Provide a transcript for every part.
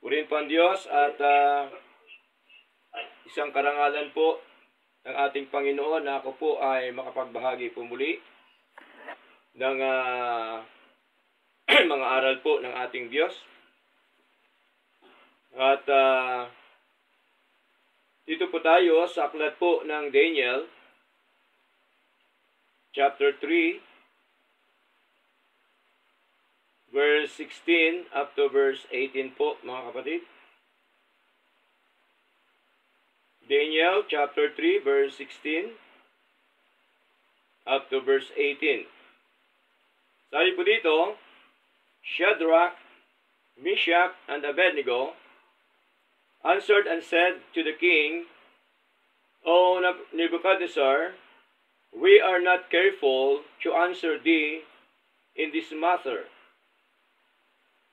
Purihin po ang Diyos at isang karangalan po ng ating Panginoon na ako po ay makapagbahagi po muli ng mga aral po ng ating Diyos. At dito po tayo sa aklat po ng Daniel, chapter 3, verse 16 up to verse 18 po, mga kapatid. Daniel chapter 3, verse 16 up to verse 18. Sabi po dito, Shadrach, Meshach, and Abednego answered and said to the king, O Nebuchadnezzar, we are not careful to answer thee in this matter.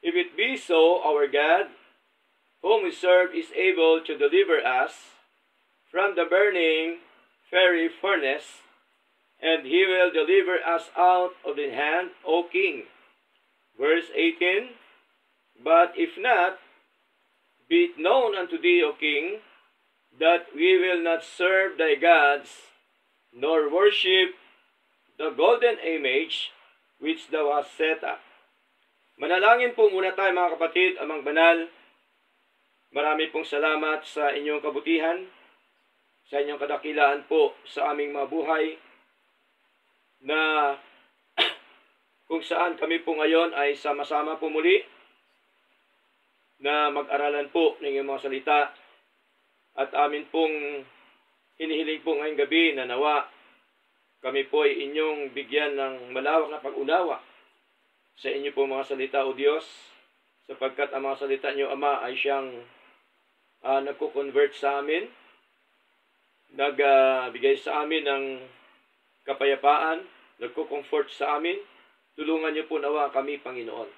If it be so, our God, whom we serve, is able to deliver us from the burning fiery furnace, and he will deliver us out of the hand, O king. Verse 18, But if not, be it known unto thee, O king, that we will not serve thy gods, nor worship the golden image which thou hast set up. Manalangin po muna tayo, mga kapatid, Amang Banal. Marami pong salamat sa inyong kabutihan, sa inyong kadakilaan po sa aming mga buhay, na kung saan kami po ngayon ay sama-sama po muli na mag-aralan po ng inyong mga salita. At amin pong hinihiling po ngayong gabi na nawa kami po ay inyong bigyan ng malawak na pag-unawa sa inyo po mga salita, O Diyos, sapagkat ang mga salita niyo, Ama, ay siyang nagko-convert sa amin, nagbigay sa amin ng kapayapaan, nagko-comfort sa amin. Tulungan niyo po nawa kami, Panginoon.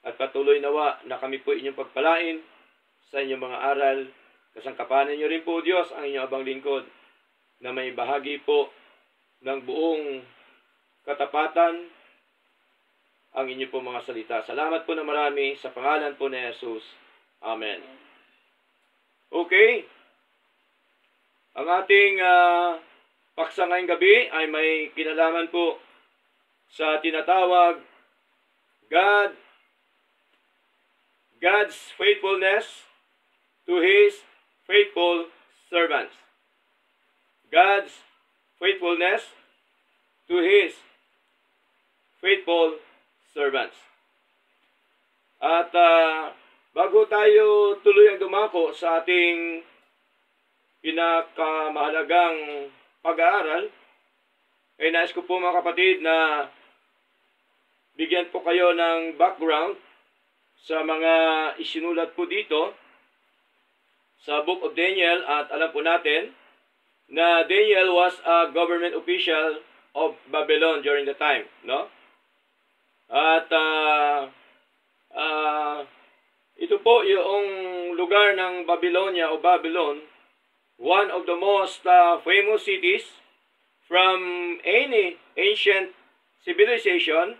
At patuloy nawa na kami po inyong pagpalain sa inyong mga aral. Kasangkapanan niyo rin po, Diyos, ang inyong abang lingkod na may bahagi po ng buong katapatan ang inyo po mga salita. Salamat po na marami sa pangalan po ni Jesus. Amen. Okay. Ang ating paksa ngayong gabi ay may kinalaman po sa tinatawag God's faithfulness to His faithful servants. God's faithfulness to His faithful servants. At bago tayo tuluyang dumako sa ating pinakamahalagang pag-aaral, ay nais ko po, mga kapatid, na bigyan po kayo ng background sa mga isinulat po dito sa Book of Daniel. At alam po natin na Daniel was a government official of Babylon during the time, no? At ito po yung lugar ng Babylonia o Babylon, one of the most famous cities from any ancient civilization.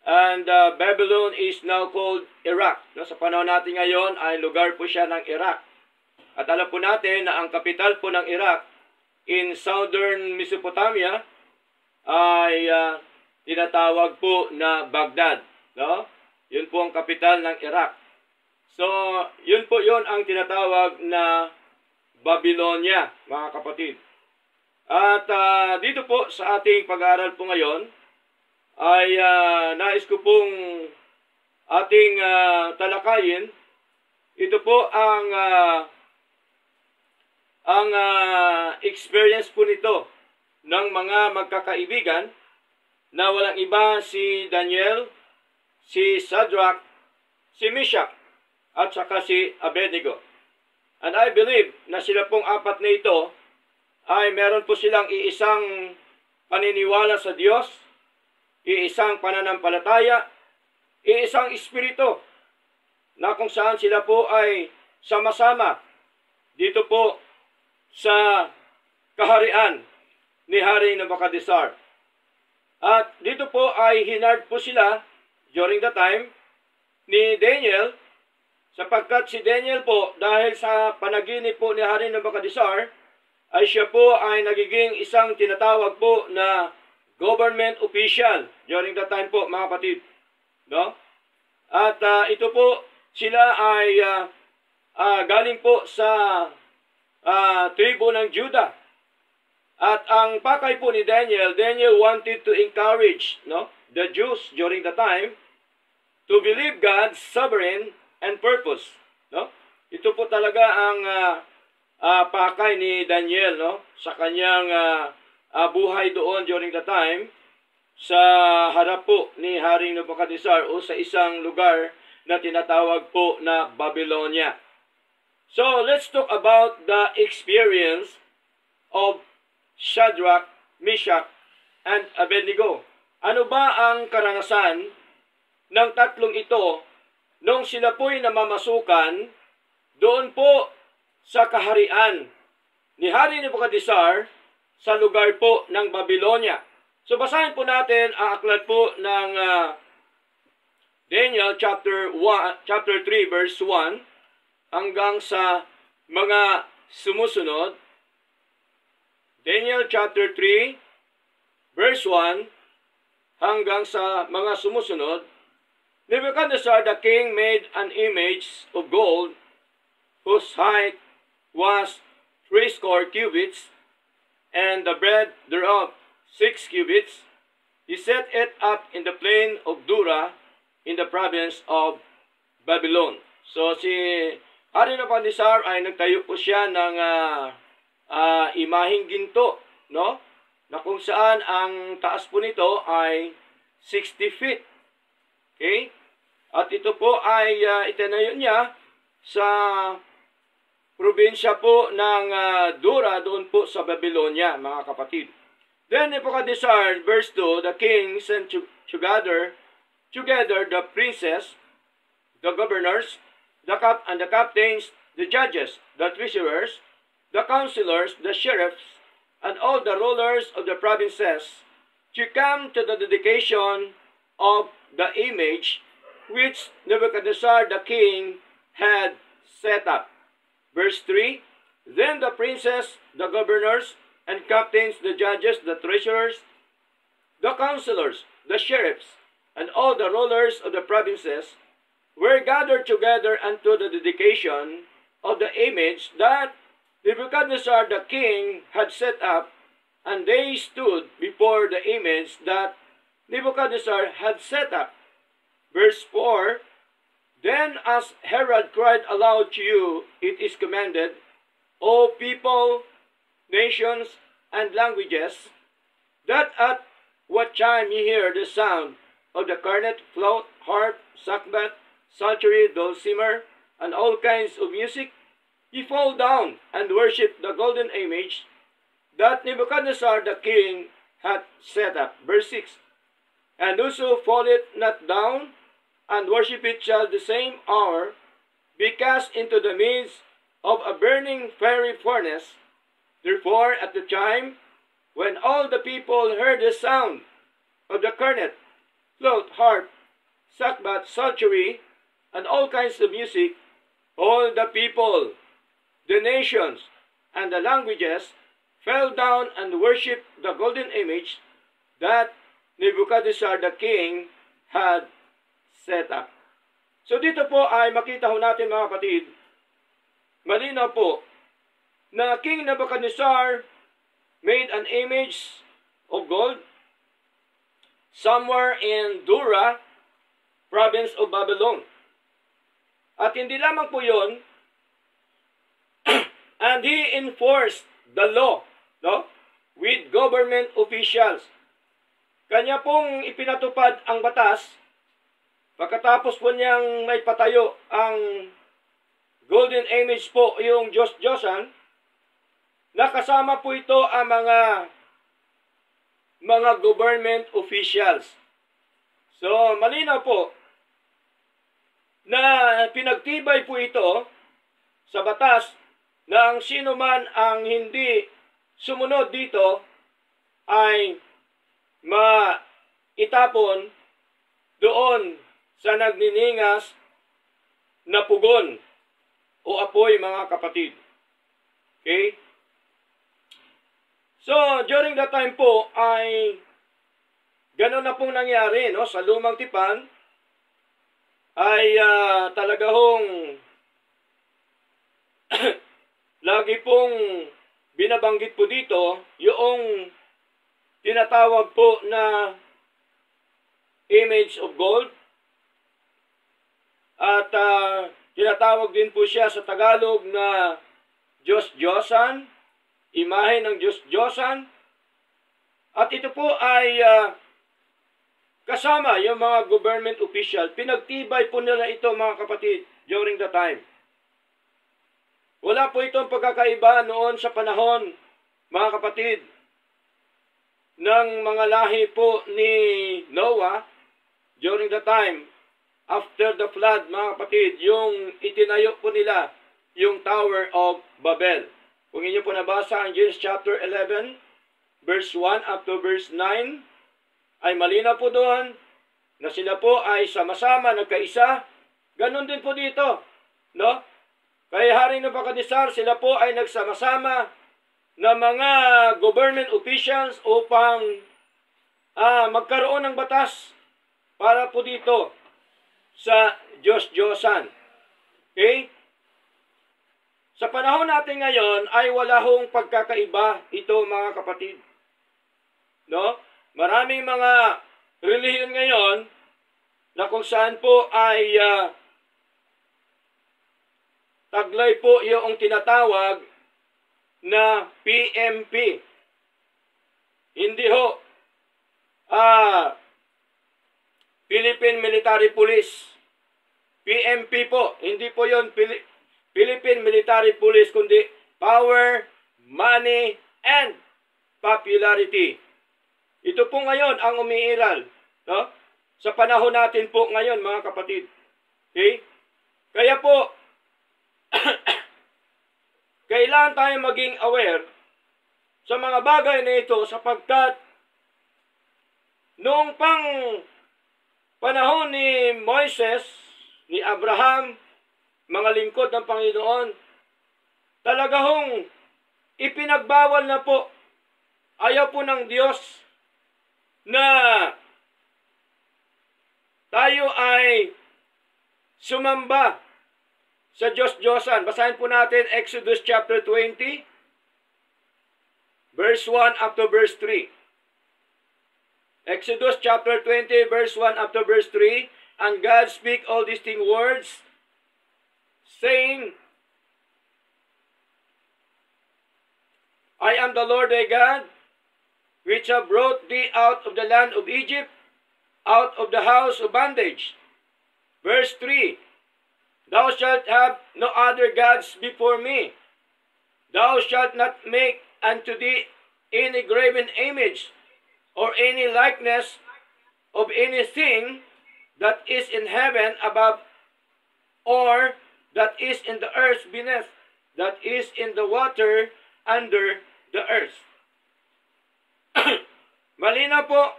And Babylon is now called Iraq. No, sa panahon natin ngayon ay lugar po siya ng Iraq. At alam po natin na ang kapital po ng Iraq in southern Mesopotamia ay tinatawag po na Baghdad, no? Yun po ang kapital ng Iraq. So, yun po yun ang tinatawag na Babylonia, mga kapatid. At dito po sa ating pag-aaral po ngayon ay nais ko pong ating talakayin. Ito po ang experience po nito ng mga magkakaibigan na walang iba si Daniel, si Shadrach, si Meshach, at saka si Abednego. And I believe na sila pong apat na ito ay meron po silang iisang paniniwala sa Diyos, iisang pananampalataya, iisang espiritu, na kung saan sila po ay sama-sama dito po sa kaharian ni Hari Nebuchadnezzar. At dito po ay hinard po sila during the time ni Daniel Sapagkat si Daniel po, dahil sa panaginip po ni Hari Nabukadnezar, ay siya po ay nagiging isang tinatawag po na government official during that time po, mga kapatid. No? At ito po, sila ay galing po sa tribo ng Judah. At ang pakay po ni Daniel, Daniel wanted to encourage, no, the Jews during the time to believe God's sovereign and purpose. No? Ito po talaga ang pakay ni Daniel, no, sa kanyang buhay doon during the time sa harap po ni Haring Nabukadnezar o sa isang lugar na tinatawag po na Babylonia. So, let's talk about the experience of Shadrach, Meshach, and Abednego. Ano ba ang karanasan ng tatlong ito nung sila po'y namamasukan doon po sa kaharian ni Hari Nabukadnezar sa lugar po ng Babylonia? So, basahin po natin ang aklat po ng Daniel chapter 3 verse 1 hanggang sa mga sumusunod. Daniel chapter 3 verse 1 hanggang sa mga sumusunod. Nebuchadnezzar the king made an image of gold whose height was 80 cubits and the breadth thereof 6 cubits. He set it up in the plain of Dura in the province of Babylon. So si Hari Nabukadnezar ay nagtayo po siya ng imaheng ginto, no? Na kung saan ang taas po nito ay 60 feet. Okay? At ito po ay itinayo niya sa probinsya po ng Dura doon po sa Babylonia, mga kapatid. Then Nebuchadnezzar, verse 2, the king sent together the princes, the governors, the captains, the judges, the treasurers, the counselors, the sheriffs, and all the rulers of the provinces to come to the dedication of the image which Nebuchadnezzar the king had set up. Verse 3, then the princes, the governors, and captains, the judges, the treasurers, the counselors, the sheriffs, and all the rulers of the provinces were gathered together unto the dedication of the image that Nebuchadnezzar the king had set up, and they stood before the image that Nebuchadnezzar had set up. Verse 4, then as Herod cried aloud to you, it is commanded, O people, nations, and languages, that at what time ye hear the sound of the cornet, flute, harp, sackbut, psaltery, dulcimer, and all kinds of music, ye fall down and worship the golden image that Nebuchadnezzar the king hath set up. Verse 6, and whoso falleth not down and worship it shall the same hour be cast into the midst of a burning fiery furnace. Therefore, at the time when all the people heard the sound of the cornet, flute, harp, sackbut, psaltery, and all kinds of music, all the people, the nations, and the languages fell down and worshipped the golden image that Nebuchadnezzar the king had set up. So dito po ay makita ho natin, mga kapatid, malinaw po na King Nebuchadnezzar made an image of gold somewhere in Dura, province of Babylon. At hindi lamang po yun, and he enforced the law, no, with government officials. Kanya pong ipinatupad ang batas pagkatapos po niyang may patayo ang golden image po, yung Diyos-Diyosan. Nakasama po ito ang mga government officials. So, malinaw po na pinagtibay po ito sa batas na ang sino man ang hindi sumunod dito ay maitapon doon sa nagniningas na pugon o apoy, mga kapatid. Okay? So, during that time po ay gano'n na pong nangyari, no? Sa lumang tipan ay talaga hong lagi pong binabanggit po dito yung tinatawag po na image of gold at tinatawag din po siya sa Tagalog na Diyos-Diyosan, imahe ng Diyos-Diyosan. At ito po ay kasama yung mga government official. Pinagtibay po nila ito, mga kapatid, during the time. Wala po itong pagkakaiba noon sa panahon, mga kapatid, ng mga lahi po ni Noah during the time after the flood, mga kapatid, yung itinayo po nila yung Tower of Babel. Kung inyo po nabasa ang Genesis chapter 11, verse 1 up to verse 9, ay malinaw po doon na sila po ay sama-sama nagkaisa. Ganon din po dito, no? Kay Hari Nebukadnezar, sila po ay nagsama-sama na mga government officials upang magkaroon ng batas para po dito sa Diyos-Diyosan. Okay? Sa panahon natin ngayon ay wala hong pagkakaiba ito, mga kapatid. No? Maraming mga relihiyon ngayon na kung saan po ay taglay po yung tinatawag na PMP. Hindi ho Philippine Military Police. PMP po. Hindi po yon Philippine Military Police, kundi Power, Money, and Popularity. Ito po ngayon ang umiiral, no? Sa panahon natin po ngayon, mga kapatid. Okay? Kaya po, kailangan tayo maging aware sa mga bagay na ito sapagkat noong pang panahon ni Moises, ni Abraham, mga lingkod ng Panginoon, talaga hong ipinagbawal na po, ayaw po ng Diyos na tayo ay sumamba sa Diyos-Diyosan. Basahin po natin Exodus chapter 20, verse 1 up to verse 3. Exodus chapter 20, verse 1 up to verse 3. And God speak all these words, saying, I am the Lord thy God, which have brought thee out of the land of Egypt, out of the house of bondage. Verse 3. Thou shalt have no other gods before me. Thou shalt not make unto thee any graven image, or any likeness of anything that is in heaven above, or that is in the earth beneath, that is in the water under the earth. Malinaw po,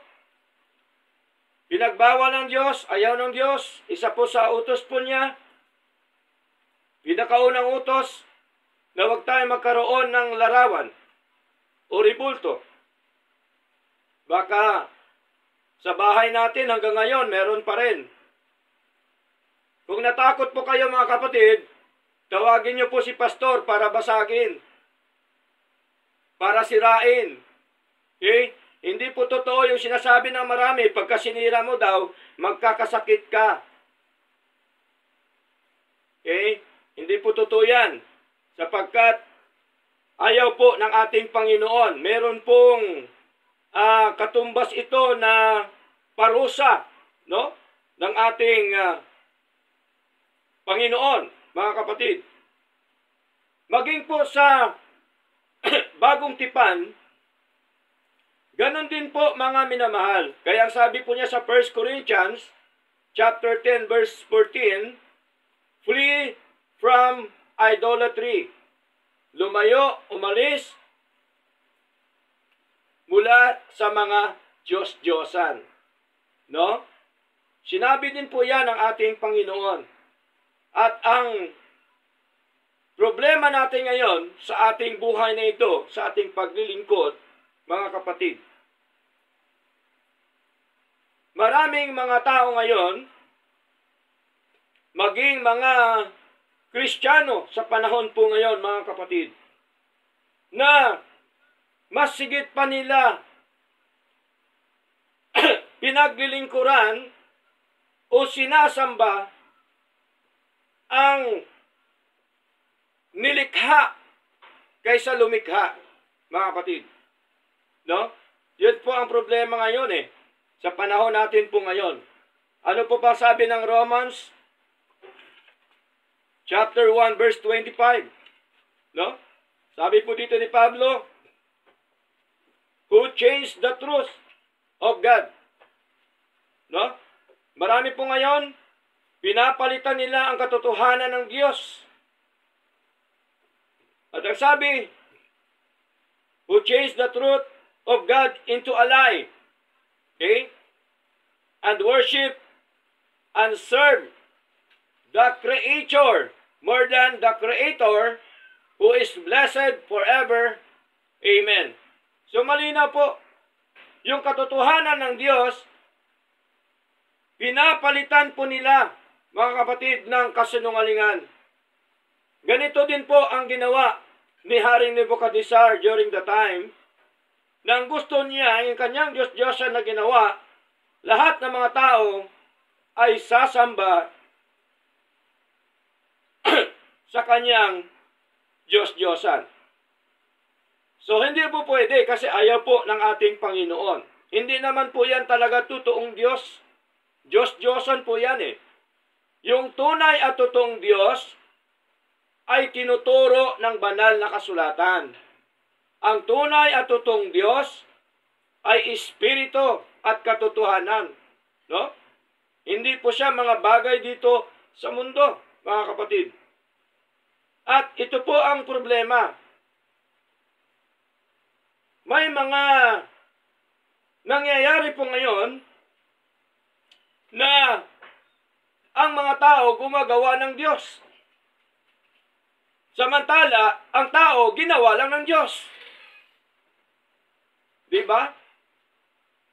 pinagbawal ng Diyos, ayaw ng Diyos, isa po sa utos po niya, pinakaunang utos, na huwag tayo magkaroon ng larawan o ribulto. Baka sa bahay natin hanggang ngayon, meron pa rin. Kung natakot po kayo, mga kapatid, tawagin niyo po si pastor para basagin, para sirain. Okay? Hindi po totoo yung sinasabi ng marami, pagka sinira mo daw, magkakasakit ka. Okay? Hindi po totoo yan. Sapagkat ayaw po ng ating Panginoon. Meron pong katumbas ito na parusa, no? Ng ating Panginoon, mga kapatid. Maging po sa bagong tipan, ganon din po, mga minamahal. Kaya sabi po niya sa 1 Corinthians chapter 10 verse 14, flee from idolatry. Lumayo, umalis mula sa mga Diyos-Diyosan. No? Sinabi din po yan ng ating Panginoon. At ang problema natin ngayon sa ating buhay na ito, sa ating paglilingkod, mga kapatid, maraming mga tao ngayon, maging mga Kristiyano sa panahon po ngayon, mga kapatid, na mas sigit pa nila pinaglilingkuran o sinasamba ang nilikha kaysa lumikha, mga kapatid. No? Yun po ang problema ngayon sa panahon natin po ngayon. Ano po pa sabi ng Romans chapter 1 verse 25? No? Sabi po dito ni Pablo, who changed the truth of God. No? Marami po ngayon, pinapalitan nila ang katotohanan ng Diyos. At ang sabi, who changed the truth of God into a lie. Okay? And worship and serve the Creator more than the Creator who is blessed forever. Amen. So malinaw po, yung katotohanan ng Diyos, pinapalitan po nila, mga kapatid, ng kasinungalingan. Ganito din po ang ginawa ni Haring Nebuchadnezzar during the time nang gusto niya, yung kanyang Diyos-Diyosan na ginawa, lahat ng mga tao ay sasamba sa kanyang Diyos-Diyosan. So, hindi po pwede kasi ayaw po ng ating Panginoon. Hindi naman po yan talaga totoong Diyos. Diyos-Diyosan po yan Yung tunay at totoong Diyos ay tinuturo ng banal na kasulatan. Ang tunay at totoong Diyos ay espiritu at katotohanan. No? Hindi po siya mga bagay dito sa mundo, mga kapatid. At ito po ang problema. May mga nangyayari po ngayon na ang mga tao gumagawa ng Diyos. Samantala, ang tao ginawa lang ng Diyos. Diba?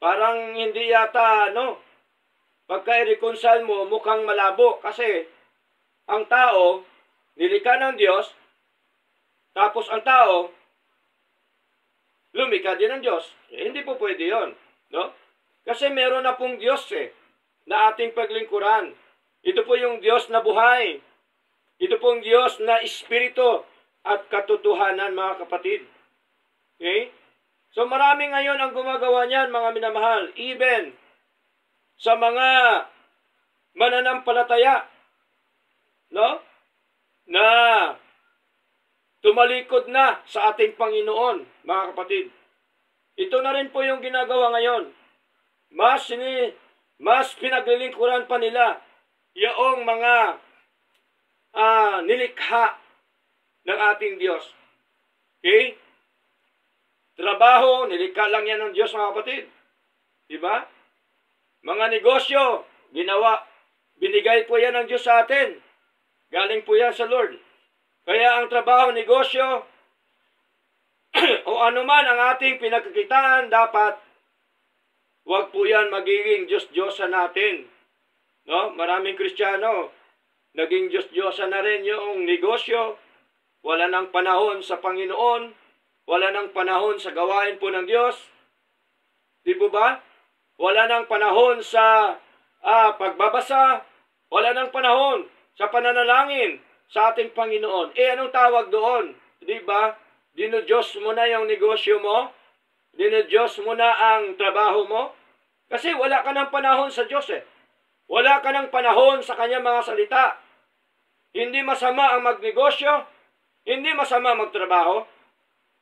Parang hindi yata, pagka i-reconcile mo, mukhang malabo. Kasi, ang tao, nilikha ng Diyos, tapos ang tao, lumikha din ng Diyos. Hindi po pwede yun. No? Kasi meron na pong Diyos na ating paglingkuran. Ito po yung Diyos na buhay. Ito pong Diyos na espiritu at katotohanan, mga kapatid. Okay? So marami ngayon ang gumagawa niyan, mga minamahal. Even sa mga mananampalataya, no? Na tumalikod na sa ating Panginoon, mga kapatid. Ito na rin po yung ginagawa ngayon. Mas pinaglilingkuran pa nila yung mga nilikha ng ating Diyos. Okay? Trabaho, nilikha lang yan ng Diyos, mga kapatid. Diba? Mga negosyo, binigay po yan ng Diyos sa atin. Galing po yan sa Lord. Kaya ang trabaho, negosyo, o anuman ang ating pinagkakitaan, dapat wag po yan magiging Diyos-Diyosan natin. No? Maraming Kristiyano, naging Diyos-Diyosan na rin yung negosyo. Wala nang panahon sa Panginoon. Wala nang panahon sa gawain po ng Diyos. Di po ba? Wala nang panahon sa pagbabasa. Wala nang panahon sa pananalangin sa ating Panginoon. Anong tawag doon? Di ba? Dino-Diyos mo na yung negosyo mo. Dino-Diyos mo na ang trabaho mo. Kasi wala ka ng panahon sa Diyos Wala ka ng panahon sa kanyang mga salita. Hindi masama ang magnegosyo. Hindi masama magtrabaho.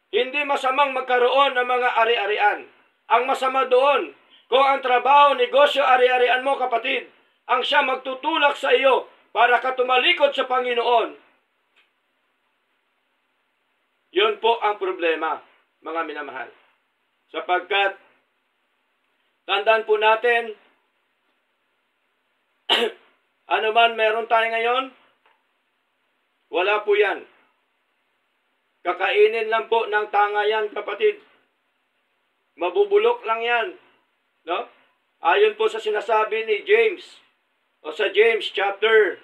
Hindi masamang magkaroon ng mga ari-arian. Ang masama doon, kung ang trabaho, negosyo, ari-arian mo, kapatid, ang siya magtutulak sa iyo para ka tumalikod sa Panginoon. Yun po ang problema, mga minamahal. Sapagkat, tandaan po natin, ano man meron tayo ngayon, Wala po yan. Kakainin lang po ng tanga yan, kapatid. Mabubulok lang yan. No? Ayon po sa sinasabi ni James, o sa James chapter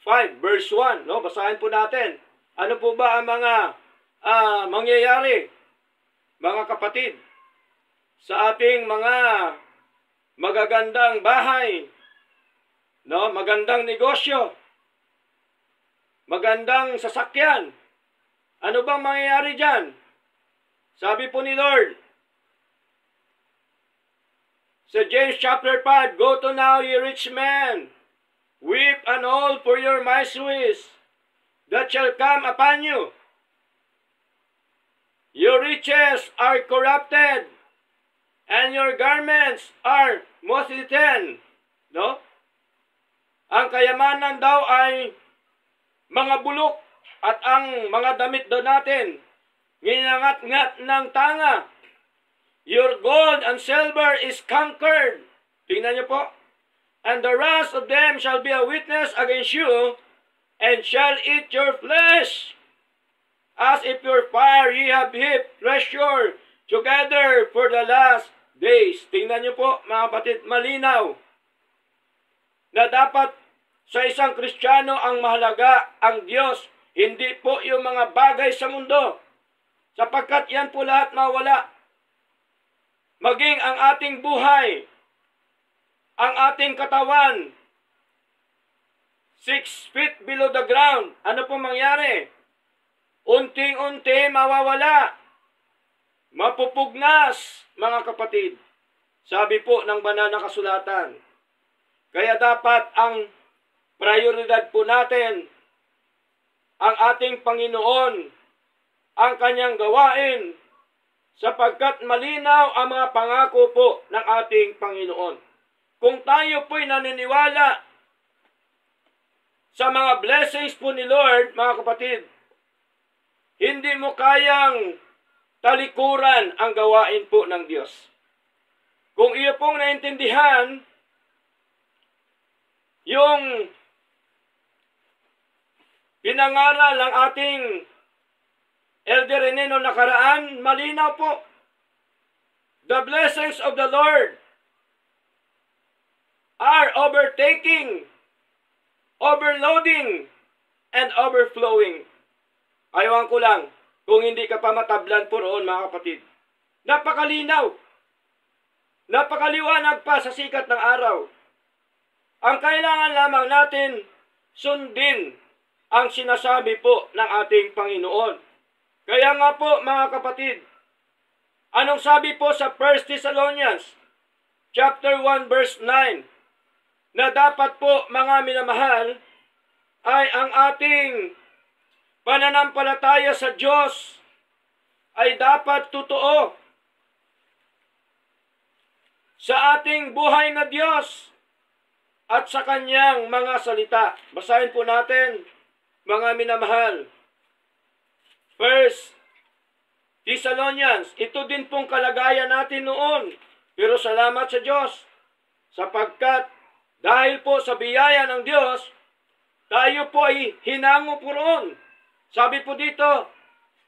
5, verse 1. No? Basahin po natin. Ano po ba ang mga mangyayari, mga kapatid, sa ating mga magagandang bahay, no? Magandang negosyo, magandang sasakyan. Ano bang mangyayari dyan? Sabi po ni Lord, sa James chapter 5, Go to now, ye rich men, weep and howl for your miseries that shall come upon you. Your riches are corrupted, and your garments are moth-eaten. No? Ang kayamanan daw ay mga bulok, at ang mga damit daw natin, ginangat-ngat ng tanga. Your gold and silver is conquered. Tingnan niyo po. And the rest of them shall be a witness against you, and shall eat your flesh, as if your fire ye have heaped treasure together for the last days. Tingnan niyo po, mga kapatid, malinaw na dapat sa isang Kristiyano ang mahalaga ang Diyos, hindi po yung mga bagay sa mundo, sapagkat yan po lahat mawala. Maging ang ating buhay, ang ating katawan, 6 feet below the ground, ano po mangyari? Unting-unti mawawala, mapupugnas, mga kapatid. Sabi po ng banal na kasulatan. Kaya dapat ang prioridad po natin, ang ating Panginoon, ang kanyang gawain, sapagkat malinaw ang mga pangako po ng ating Panginoon. Kung tayo po'y naniniwala sa mga blessings po ni Lord, mga kapatid, hindi mo kayang talikuran ang gawain po ng Diyos. Kung iyo pong naintindihan yung pinangaral ng ating Elder Rene noong nakaraan, malinaw po. The blessings of the Lord are overtaking, overloading, and overflowing. Ayawan ko lang kung hindi ka pa matablan po roon, mga kapatid. Napakalinaw. Napakaliwanag pa sa sikat ng araw. Ang kailangan lamang natin sundin ang sinasabi po ng ating Panginoon. Kaya nga po, mga kapatid, anong sabi po sa 1 Thessalonians chapter 1 verse 9, na dapat po, mga minamahal, ay ang ating pananampalataya sa Diyos ay dapat totoo sa ating buhay na Diyos at sa kanyang mga salita. Basahin po natin, mga minamahal. 1 Thessalonians, ito din pong kalagayan natin noon. Pero salamat sa Diyos, sapagkat dahil po sa biyaya ng Diyos, tayo po ay hinango po roon. Sabi po dito,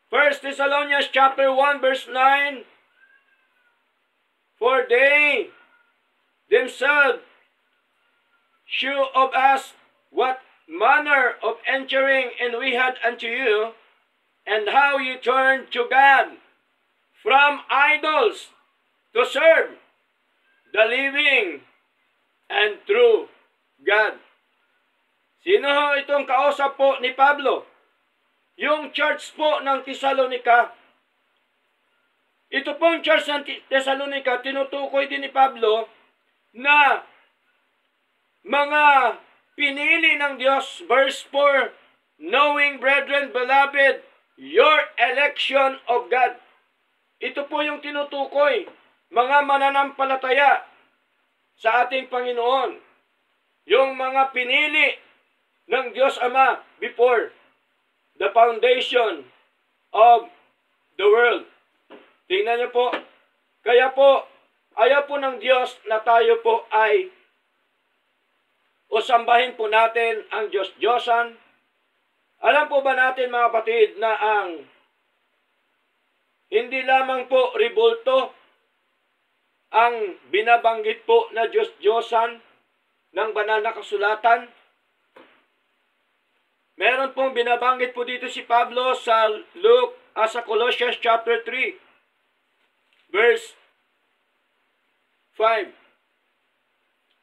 1 Thessalonians chapter 1 verse 9, For they themselves shew of us what manner of entering and we had unto you, and how you turned to God from idols to serve the living and true God. Sino ho itong kausap po ni Pablo? Yung church po ng Thessalonica. Ito pong church ng Thessalonica, tinutukoy din ni Pablo na mga pinili ng Diyos. Verse 4, Knowing, brethren, beloved, your election of God. Ito po yung tinutukoy, mga mananampalataya sa ating Panginoon. Yung mga pinili ng Diyos Ama before the foundation of the world. Tingnan niyo po, kaya po, ayaw po ng Diyos na tayo po ay o sambahin po natin ang Diyos-Diyosan Alam po ba natin mga kapatid na ang hindi lamang po ribulto ang binabanggit po na Diyos-Diyosan ng banal na kasulatan? Meron pong binabanggit po dito si Pablo sa sa Colossians chapter 3, verse 5.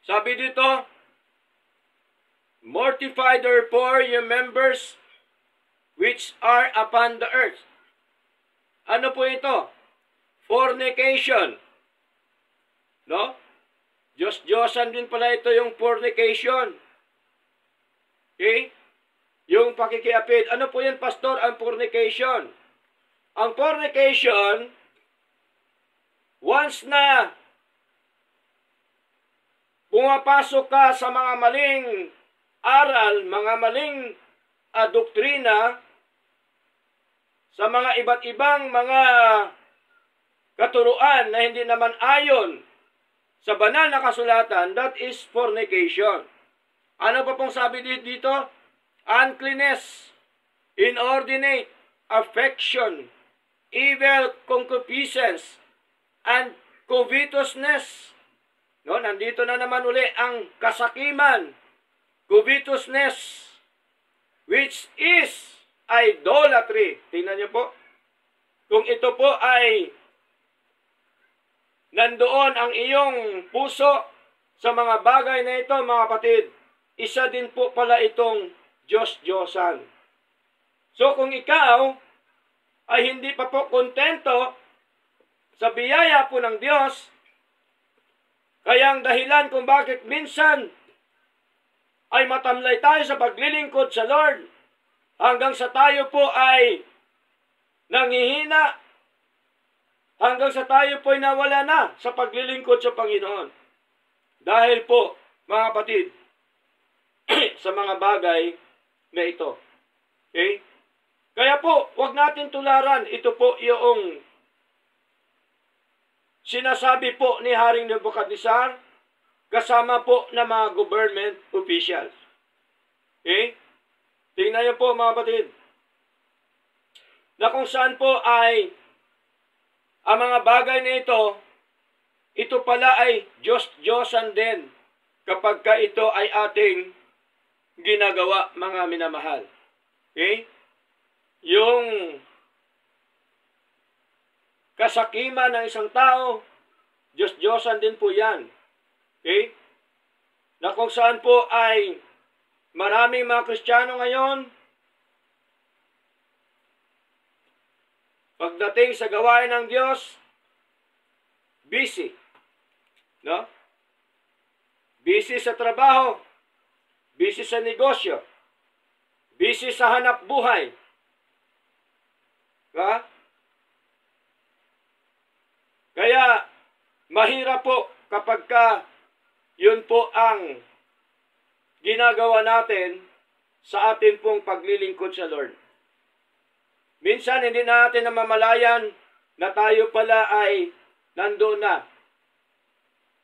Sabi dito, mortify therefore your members which are upon the earth. Ano po ito? Fornication. No? Diyos-Diyosan din pala ito yung fornication. Okay? Yung pakikiapid. Ano po yan, pastor? Ang fornication. Ang fornication, once na pumapasok ka sa mga maling aral, mga maling doktrina, sa mga iba't ibang mga katuruan na hindi naman ayon sa banal na kasulatan, that is fornication. Ano pa pong sabi dito? Uncleanness, inordinate affection, evil concupiscence, and covetousness. No, nandito na naman uli ang kasakiman, covetousness, which is idolatry. Tingnan niyo po. Kung ito po ay nandoon ang iyong puso sa mga bagay na ito, mga kapatid, isa din po pala itong Diyos-Diyosan. So kung ikaw ay hindi pa po kontento sa biyaya po ng Diyos, kaya ang dahilan kung bakit minsan ay matamlay tayo sa paglilingkod sa Lord, hanggang sa tayo po ay nanghihina, hanggang sa tayo po ay nawala na sa paglilingkod sa Panginoon. Dahil po, mga kapatid, sa mga bagay na ito. Okay? Kaya po, huwag natin tularan. Ito po yung sinasabi po ni Haring Nebuchadnezzar kasama po ng mga government officials. Okay? Tingnan niyo po mga kapatid, na kung saan po ay ang mga bagay na ito pala ay Diyos-Diyosan din kapag ka ito ay ating ginagawa, mga minamahal. Okay? Yung kasakiman ng isang tao, Diyos-Diyosan din po yan. Okay? Na kung saan po ay maraming mga Kristiyano ngayon, pagdating sa gawain ng Diyos, busy. No? Busy sa trabaho, busy sa negosyo, busy sa hanap buhay. Ha? Kaya, mahirap po kapag yun po ang ginagawa natin sa atin pong paglilingkod sa Lord. Minsan, hindi natin namamalayan na tayo pala ay nandoon na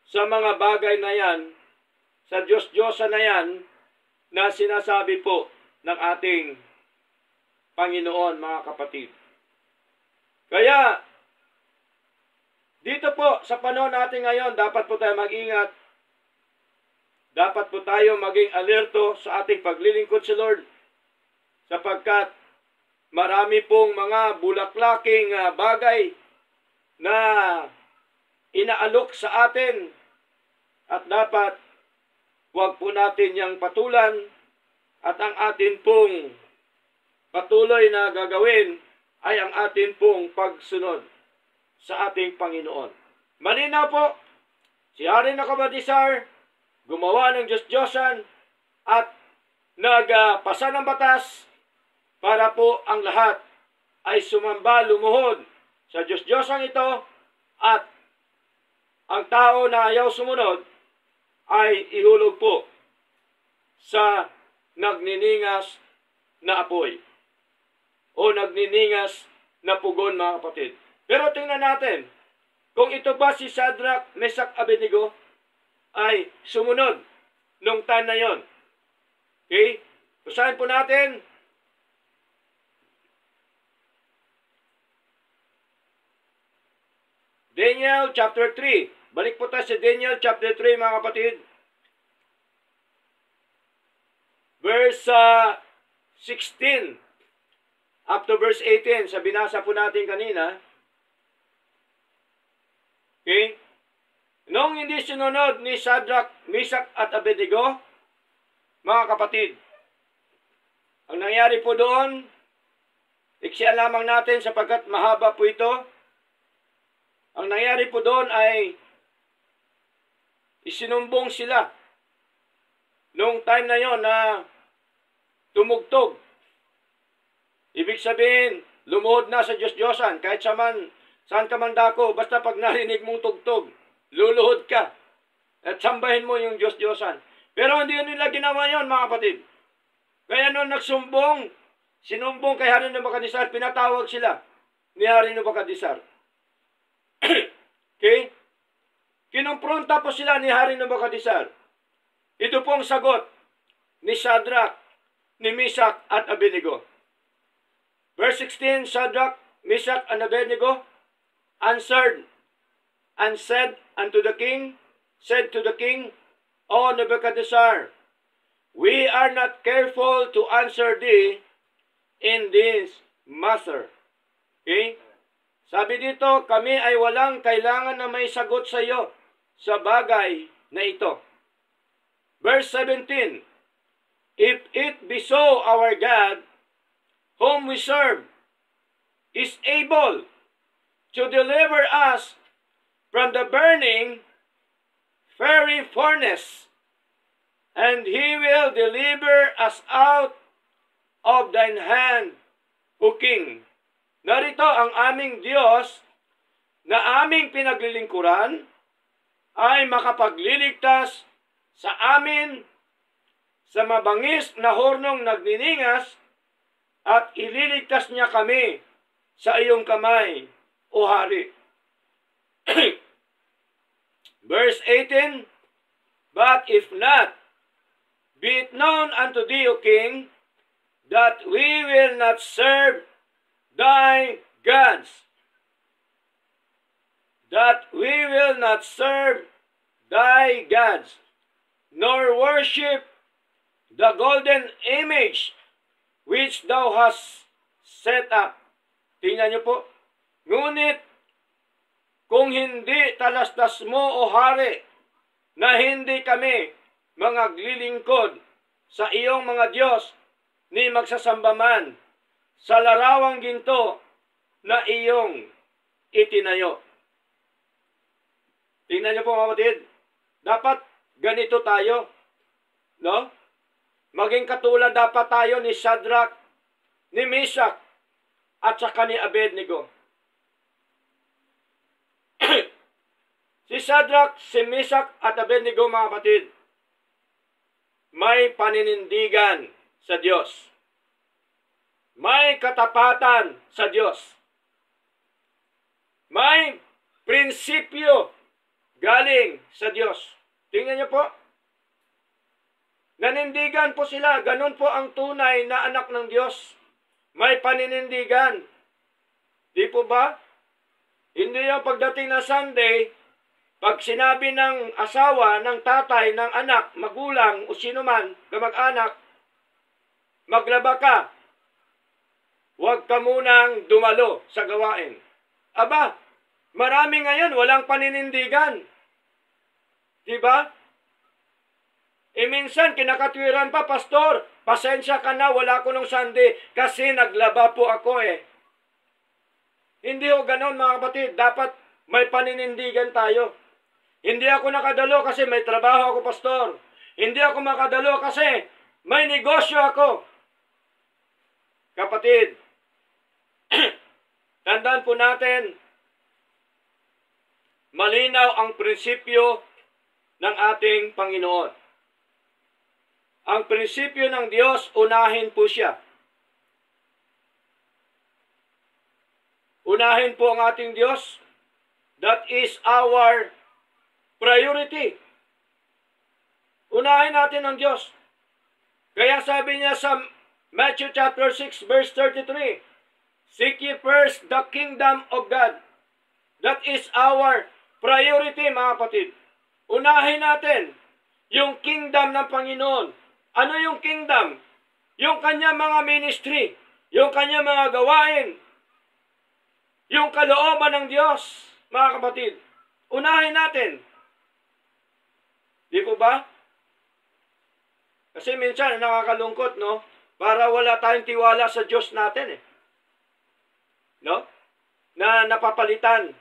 sa mga bagay na yan, sa Diyos-Diyosan na yan, na sinasabi po ng ating Panginoon, mga kapatid. Kaya, dito po, sa panahon natin ngayon, dapat po tayo mag-ingat. Dapat po tayo maging alerto sa ating paglilingkod sa Lord. Sapagkat marami pong mga bulaklaking bagay na inaalok sa atin. At dapat huwag po natin yang patulan. At ang atin pong patuloy na gagawin ay ang atin pong pagsunod sa ating Panginoon. Malinaw po, si Haring Nebuchadnezzar gumawa ng Diyos-Diyosan at nagpasa ng batas para po ang lahat ay sumamba, lumuhod sa Diyos-Diyosan ito, at ang tao na ayaw sumunod ay ihulog po sa nagniningas na apoy o nagniningas na pugon, mga kapatid. Pero tingnan natin, kung ito ba si Shadrach, Meshach, Abednego ay sumunod nung time na yon. Okay? Basahin po natin Daniel chapter 3. Balik po tayo sa Daniel chapter 3, mga kapatid. Verse 16 up to verse 18. Sa binasa po natin kanina. Okay? Nung hindi sinunod ni Shadrach, Meshach at Abednego, mga kapatid, ang nangyari po doon, iksya lamang natin sapagkat mahaba po ito. Ang nangyari po doon ay isinumbong sila noong time na yon na tumugtog. Ibig sabihin, lumuhod na sa Diyos-Diyosan. Kahit saan ka man dako, basta pag narinig mong tugtog, luluhod ka. At sambahin mo yung Diyos-Diyosan. Pero hindi nila ginawa yon, mga kapatid. Kaya noon sinumbong kay Hari Nabukadnesar, pinatawag sila ni Hari Nabukadnesar. Okay? Kinumpronta po sila ni Hari Nabukadnesar. Ito po ang sagot ni Shadrach, ni Meshach at Abednego. Verse 16, Shadrach, Meshach, and Abednego answered and said to the king, O Nebuchadnezzar, we are not careful to answer thee in this matter. Okay? Sabi dito, kami ay walang kailangan na may sagot sa iyo sa bagay na ito. Verse 17, if it be so, our God, whom we serve, is able to deliver us from the burning fiery furnace, and He will deliver us out of thine hand, O King. Narito ang aming Diyos na aming pinaglilingkuran ay makapagliligtas sa amin sa mabangis na hornong nagniningas at ililigtas niya kami sa iyong kamay, O Hari. Verse 18, but if not, be it known unto thee, O King, that we will not serve thy gods, nor worship the golden image which thou hast set up. Tingnan niyo po. Ngunit, kung hindi talastas mo, O Hari, na hindi kami mangaglilingkod sa iyong mga Diyos, ni magsasamba man sa larawang ginto na iyong itinayo. Tingnan niyo po, mga kapatid. Dapat ganito tayo. No? Maging katulad dapat tayo ni Shadrach, ni Meshach, at saka ni Abednego. Si Shadrach, si Meshach, at Abednego, mga kapatid, may paninindigan sa Diyos. May katapatan sa Diyos. May prinsipyo galing sa Diyos. Tingnan niyo po. Nanindigan po sila. Ganun po ang tunay na anak ng Diyos. May paninindigan. Di po ba? Hindi yung pagdating na Sunday, pag sinabi ng asawa, ng tatay, ng anak, magulang, o sino man, kamag-anak, maglaba ka. Huwag ka munang dumalo sa gawain. Aba, marami ngayon walang paninindigan. Diba? Minsan kinakatwiran pa, Pastor, pasensya ka na, wala ko nung Sunday kasi naglaba po ako Hindi ho ganon, mga kapatid. Dapat may paninindigan tayo. Hindi ako nakadalo kasi may trabaho ako, Pastor. Hindi ako makadalo kasi may negosyo ako. Kapatid, tandaan po natin, malinaw ang prinsipyo ng ating Panginoon. Ang prinsipyo ng Diyos, unahin po siya. Unahin po ang ating Diyos. That is our priority. Unahin natin ang Diyos. Kaya sabi niya sa Matthew chapter 6 verse 33, seek ye first the kingdom of God That is our priority, mga kapatid. Unahin natin yung kingdom ng Panginoon. Ano yung kingdom? Yung kanyang mga ministry, yung kanyang mga gawain, yung kalooban ng Diyos, mga kapatid. Unahin natin. Di po ba? Kasi minsan nakakalungkot, no? Para wala tayong tiwala sa Diyos natin, eh. No? Na napapalitan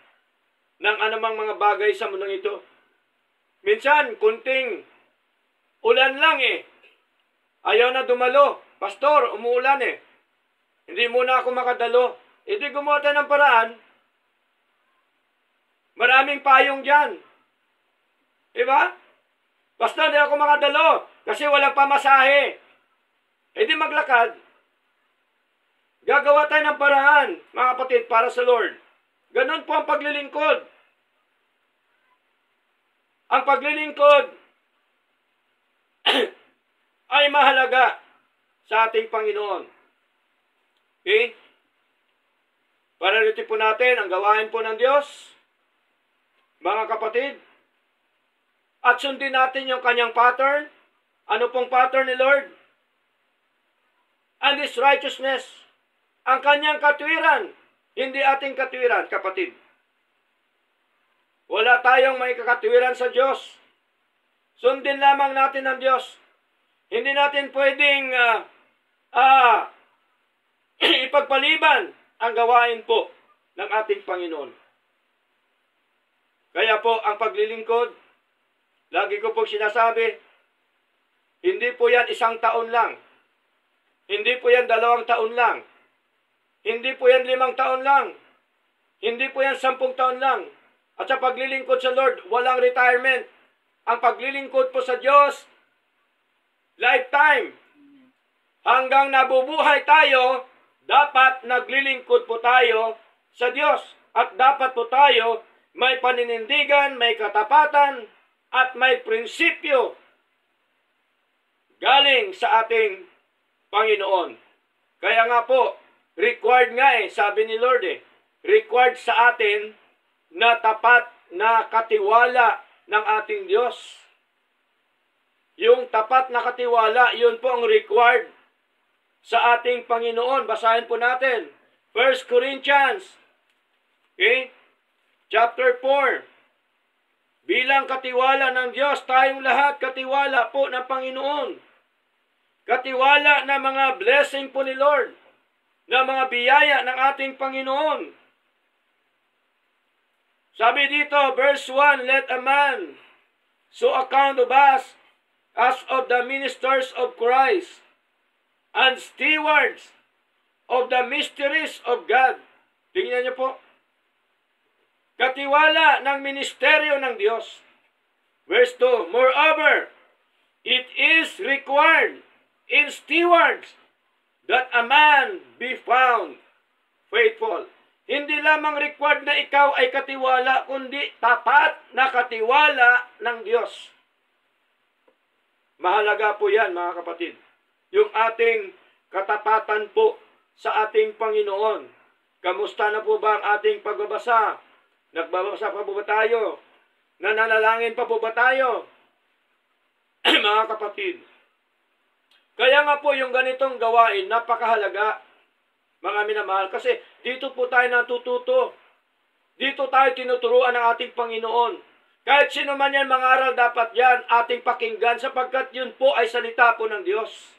ng anumang mga bagay sa mundong ito. Minsan, kunting ulan lang, eh. Ayaw na dumalo. Pastor, umuulan, eh. Hindi muna ako makadalo. Hindi gumawa tayo ng paraan. Maraming payong dyan. Diba? Pastor, hindi ako makadalo kasi walang pamasahe. Hindi maglakad. Gagawa tayo ng paraan, mga kapatid, para sa Lord. Ganun po ang paglilingkod. Ang paglilingkod ay mahalaga sa ating Panginoon. Okay? Priority po natin ang gawain po ng Diyos, mga kapatid. At sundin natin yung kanyang pattern. Ano pong pattern ni Lord? And His righteousness. Ang kanyang katwiran. Hindi ating katwiran, kapatid. Wala tayong may kakatwiran sa Diyos. Sundin lamang natin ang Diyos. Hindi natin pwedeng ipagpaliban ang gawain po ng ating Panginoon. Kaya po, ang paglilingkod, lagi ko po sinasabi, hindi po yan 1 taon lang. Hindi po yan 2 taon lang. Hindi po yan 5 taon lang. Hindi po yan 10 taon lang. At sa paglilingkod sa Lord, walang retirement. Ang paglilingkod po sa Diyos, lifetime. Hanggang nabubuhay tayo, dapat naglilingkod po tayo sa Diyos. At dapat po tayo may paninindigan, may katapatan, at may prinsipyo galing sa ating Panginoon. Kaya nga po, required nga sabi ni Lord required sa atin na tapat na katiwala ng ating Diyos. Yung tapat na katiwala, yun po ang required sa ating Panginoon. Basahin po natin. 1 Corinthians, chapter 4. Bilang katiwala ng Diyos, tayong lahat katiwala po ng Panginoon. Katiwala na mga blessing po ni Lord, na mga biyaya ng ating Panginoon. Sabi dito, verse 1, let a man so account of us as of the ministers of Christ and stewards of the mysteries of God. Tingnan niyo po. Katiwala ng ministeryo ng Diyos. Verse 2, moreover, it is required in stewards that a man be found faithful. Hindi lamang required na ikaw ay katiwala, kundi tapat na katiwala ng Diyos. Mahalaga po yan, mga kapatid. Yung ating katapatan po sa ating Panginoon. Kamusta na po ba ang ating pagbabasa? Nagbabasa pa po ba tayo? Nananalangin pa po ba tayo? Mga kapatid. Kaya nga po yung ganitong gawain, napakahalaga, mga minamahal. Kasi dito po tayo natututo. Dito tayo tinuturuan ng ating Panginoon. Kahit sino man yan mangaral, dapat yan ating pakinggan sapagkat yun po ay salita po ng Diyos.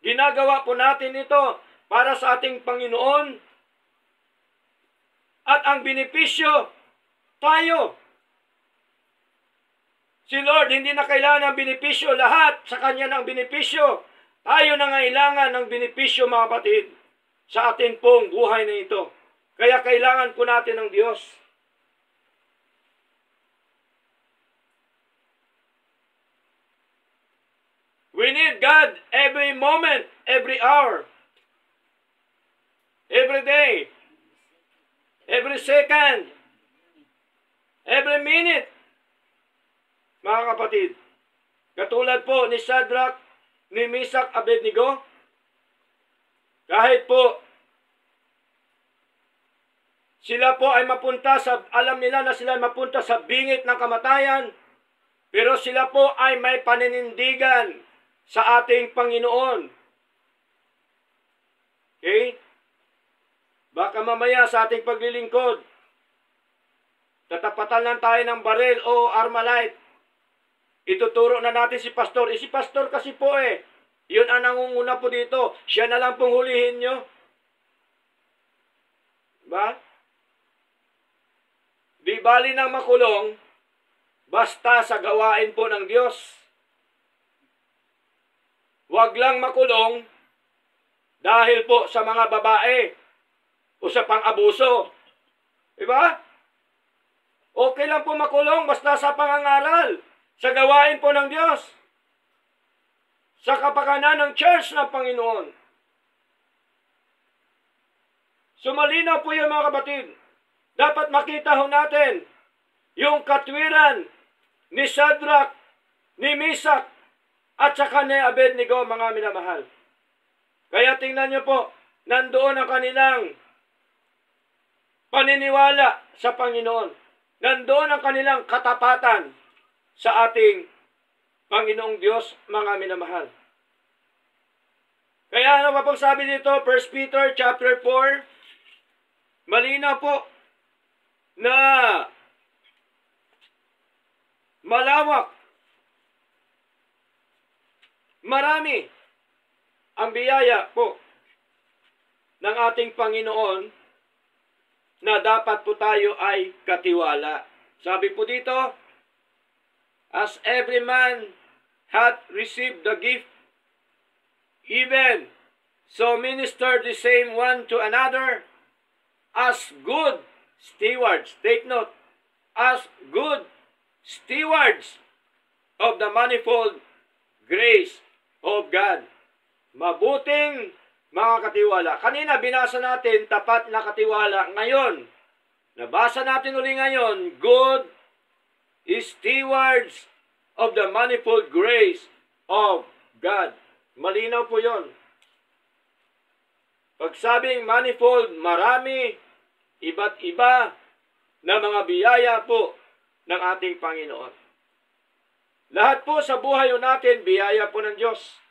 Ginagawa po natin ito para sa ating Panginoon. At ang benepisyo, tayo. Si Lord, hindi na kailangan ng benepisyo. Lahat sa Kanya ng benepisyo. Tayo na kailangan ng benepisyo, mga kapatid, sa atin pong buhay na ito. Kaya kailangan po natin ng Diyos. We need God every moment, every hour, every day, every second, every minute. Mga kapatid, katulad po ni Shadrach, ni Meshach, Abednego, kahit po Sila po ay mapunta alam nila na sila ay mapunta sa bingit ng kamatayan, pero sila po ay may paninindigan sa ating Panginoon. Okay? Baka mamaya sa ating paglilingkod, tatapatan lang tayo ng baril o Armalite. Ituturo na natin si pastor. Si pastor kasi po yun ang nangunguna po dito. Siya na lang pong hulihin nyo. Ba? Di bali nang makulong, basta sa gawain po ng Diyos. Huwag lang makulong dahil po sa mga babae o sa pang-abuso. Diba? Okay lang po makulong basta sa pangangaral, sa gawain po ng Diyos, sa kapakanan ng church ng Panginoon. So malinaw po yun mga kapatid. Dapat makita ho natin yung katwiran ni Shadrach, ni Meshach, at saka ni Abednego, mga minamahal. Kaya tingnan nyo po, nandoon ang kanilang paniniwala sa Panginoon. Nandoon ang kanilang katapatan sa ating Panginoong Diyos, mga minamahal. Kaya ano pa pong sabi dito, 1 Peter chapter 4, malinaw po na malawak, marami ang biyaya po ng ating Panginoon na dapat po tayo ay katiwala. Sabi po dito, as every man hath received the gift, even so minister the same one to another as good stewards. Take note, as good stewards of the manifold grace of God. Mabuting mga katiwala. Kanina binasa natin tapat na katiwala. Ngayon, nabasa natin uli ngayon, good stewards of the manifold grace of God. Malinaw po yon. Pag sabing manifold, marami, iba't iba na mga biyaya po ng ating Panginoon. Lahat po sa buhay natin, biyaya po ng Diyos.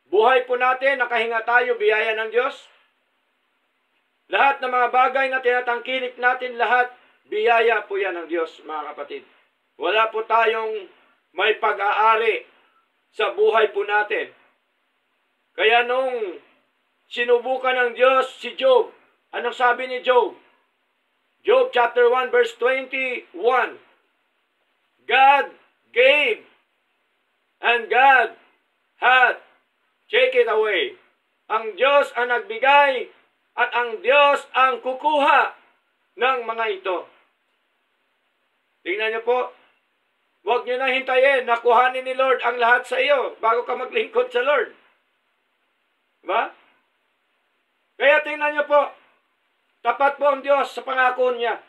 Buhay po natin, nakahinga tayo, biyaya ng Diyos. Lahat ng mga bagay na tinatangkilik natin, lahat, biyaya po yan ng Diyos, mga kapatid. Wala po tayong may pag-aari sa buhay po natin. Kaya nung sinubukan ng Diyos si Job, anong sabi ni Job? Job chapter 1 verse 21. God gave and God hath take it away. Ang Diyos ang nagbigay at ang Diyos ang kukuha ng mga ito. Tingnan niyo po, huwag niyo na hintayin na kuhanin ni Lord ang lahat sa iyo bago ka maglingkod sa Lord. Diba? Kaya tingnan niyo po, tapat po ang Diyos sa pangako niya.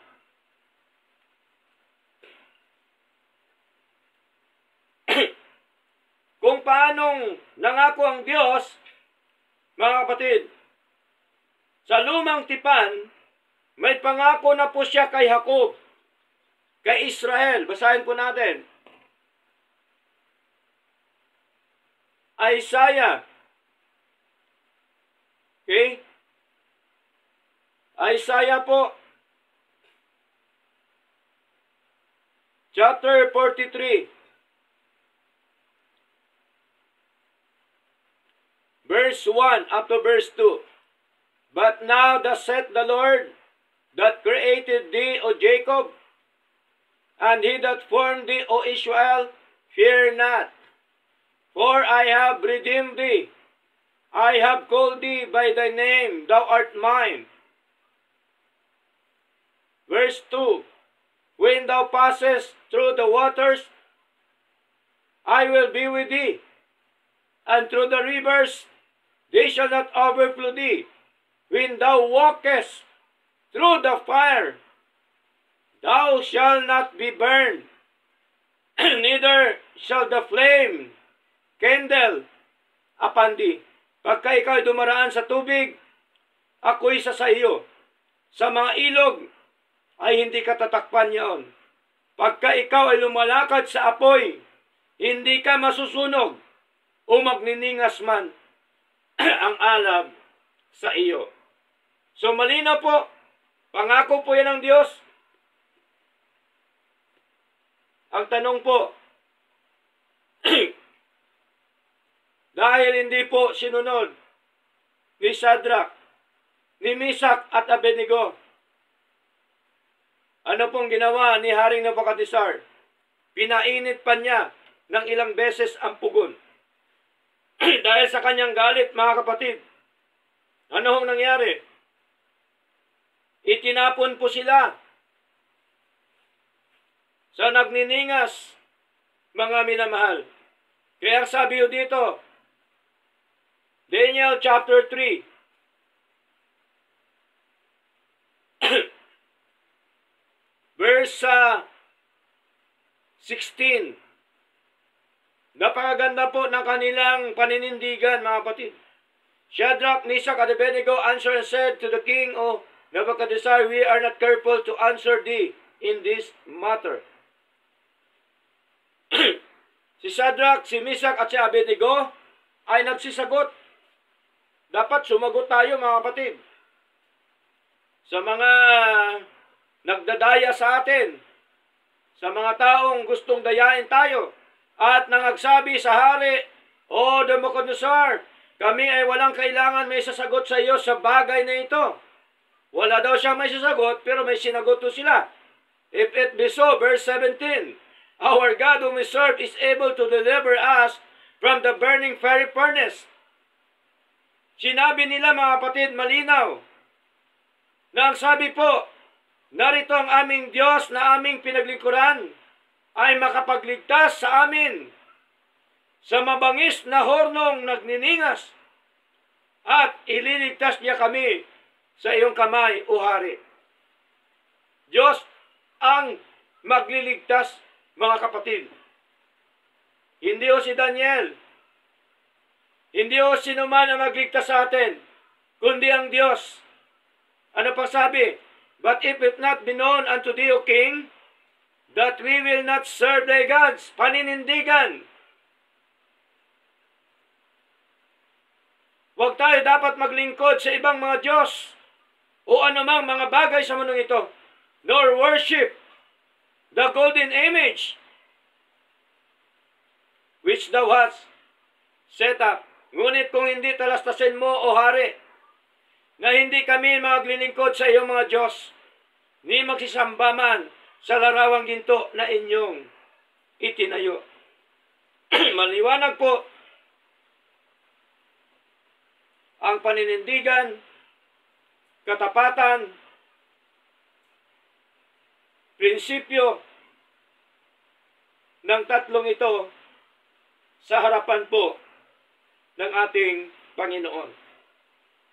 Kung paanong nangako ang Diyos, mga kapatid, sa lumang tipan, may pangako na po siya kay Jacob, kay Israel. Basahin po natin. Isaiah. Okay? Isaiah po, chapter 43, verse 1 up to verse 2. But now thus saith the Lord that created thee, O Jacob, and he that formed thee, O Israel, fear not, for I have redeemed thee. I have called thee by thy name, thou art mine. Verse 2, when thou passest through the waters, I will be with thee, and through the rivers, they shall not overflow thee. When thou walkest through the fire, thou shalt not be burned, neither shall the flame kindle upon thee. Pagka ikaw dumaraan sa tubig, ako'y sa iyo. sa mga ilog ay hindi ka tatakpan yon. Pagka ikaw ay lumalakad sa apoy, hindi ka masusunog o magniningas man ang alab sa iyo. So malinaw po, pangako po yan ng Diyos. Ang tanong po, dahil hindi po sinunod ni Shadrach, ni Meshach at Abednego, ano pong ginawa ni Haring Nebukadnezar? Pinainit pa niya ng ilang beses ang pugon. Dahil sa kanyang galit, mga kapatid, ano hong nangyari? Itinapon po sila sa nagniningas, mga minamahal. Kaya sabi dito, Daniel chapter 3, verse 16. Napakaganda po ng kanilang paninindigan, mga kapatid. Shadrach, Meshach, and Abednego answered and said to the king, O Nebuchadnezzar, we are not careful to answer thee in this matter. Si Shadrach, si Meshach, at si Abednego ay nagsisagot. Dapat sumagot tayo, mga kapatid, sa mga nagdadaya sa atin, sa mga taong gustong dayain tayo, at nangagsabi sa hari, O Nebuchadnezzar, kami ay walang kailangan may sasagot sa iyo sa bagay na ito. Wala daw siyang may sasagot, pero may sinagot to sila. If it be so, verse 17, Our God whom we serve is able to deliver us from the burning fiery furnace. Sinabi nila, mga kapatid, malinaw, na ang sabi po, narito ang aming Diyos na aming pinaglingkuran ay makapagligtas sa amin sa mabangis na hornong nagniningas at ililigtas niya kami sa iyong kamay, O Hari. Diyos ang magliligtas, mga kapatid. Hindi o si Daniel, hindi o sino man ang magligtas sa atin, kundi ang Diyos. Ano pa sabi? But if it not be known unto thee, O King, that we will not serve thy gods, paninindigan. Huwag tayo dapat maglingkod sa ibang mga Diyos o anumang mga bagay sa mundong ito, nor worship the golden image which thou hast set up. Ngunit kung hindi talastasin mo, O Hari, na hindi kami maglilingkod sa iyong mga Diyos, ni magsisamba man sa larawang ginto na inyong itinayo. Maliwanag po ang paninindigan, katapatan, prinsipyo ng tatlong ito sa harapan po ng ating Panginoon.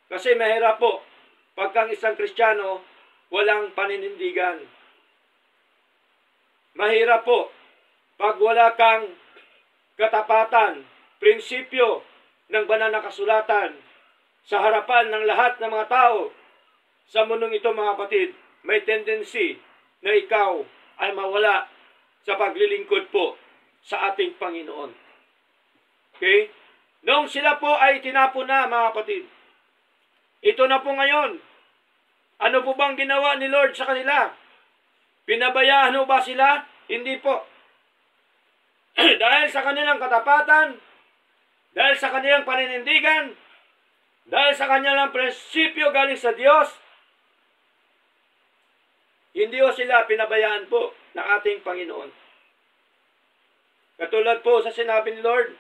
Kasi mahirap po pagkang isang Kristiyano walang paninindigan. Mahirap po pag wala kang katapatan, prinsipyo ng banal na kasulatan sa harapan ng lahat ng mga tao sa mundong ito, mga kapatid. May tendency na ikaw ay mawala sa paglilingkod po sa ating Panginoon. Okay? Noong sila po ay tinapon na, mga kapatid, ito na po ngayon. Ano po bang ginawa ni Lord sa kanila? Pinabayaan ho ba sila? Hindi po. Dahil sa kanilang katapatan, dahil sa kanilang paninindigan, dahil sa kanilang prinsipyo galing sa Diyos, hindi ho sila pinabayaan po ng ating Panginoon. Katulad po sa sinabi ni Lord,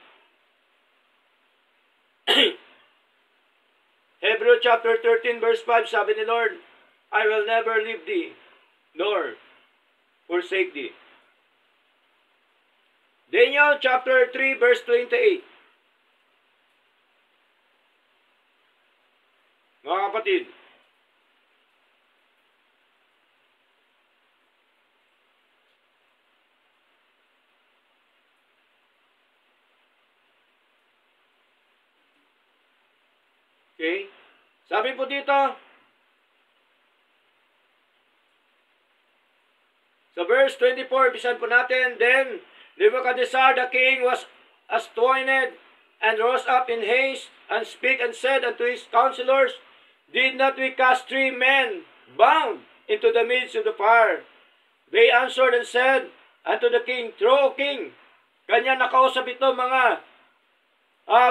Hebrew chapter 13 verse 5, sabi ni Lord, I will never leave thee, nor forsake thee. Daniel chapter 3 verse 28. Mga kapatid, okay, sabi po dito, Sa verse 24, bisan po natin, Then Nebuchadnezzar the king was astonished, and rose up in haste, and spake and said unto his counselors, Did not we cast 3 men bound into the midst of the fire? They answered and said unto the king, True, king. Kanya nakausap ito mga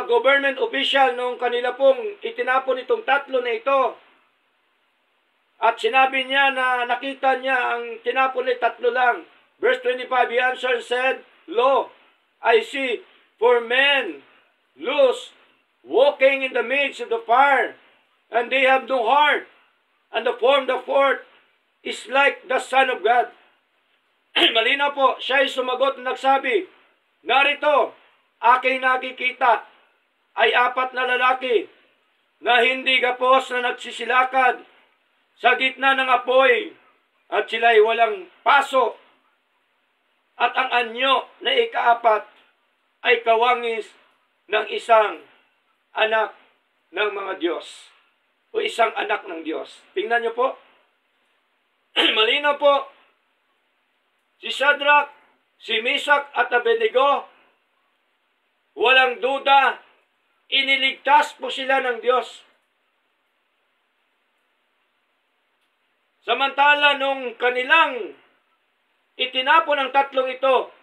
government official nung kanila pong itinapon itong 3 na ito. At sinabi niya na nakita niya ang tinapon ay 3 lang. Verse 25, he answered and said, Lo, I see 4 men loose, walking in the midst of the fire, and they have no heart, and the form the 4th is like the Son of God. Malinaw po, siya ay sumagot na nagsabi, Narito, aking nakikita ay 4 na lalaki na hindi gapos na nagsisilakad sa gitna ng apoy, at sila'y walang paso, at ang anyo na ika-4 ay kawangis ng isang anak ng mga Diyos o isang anak ng Diyos. Tingnan niyo po. Malinaw po. Si Shadrach, si Meshach at Abednego, walang duda, iniligtas po sila ng Diyos. Samantala nung kanilang itinapon ang 3 ito,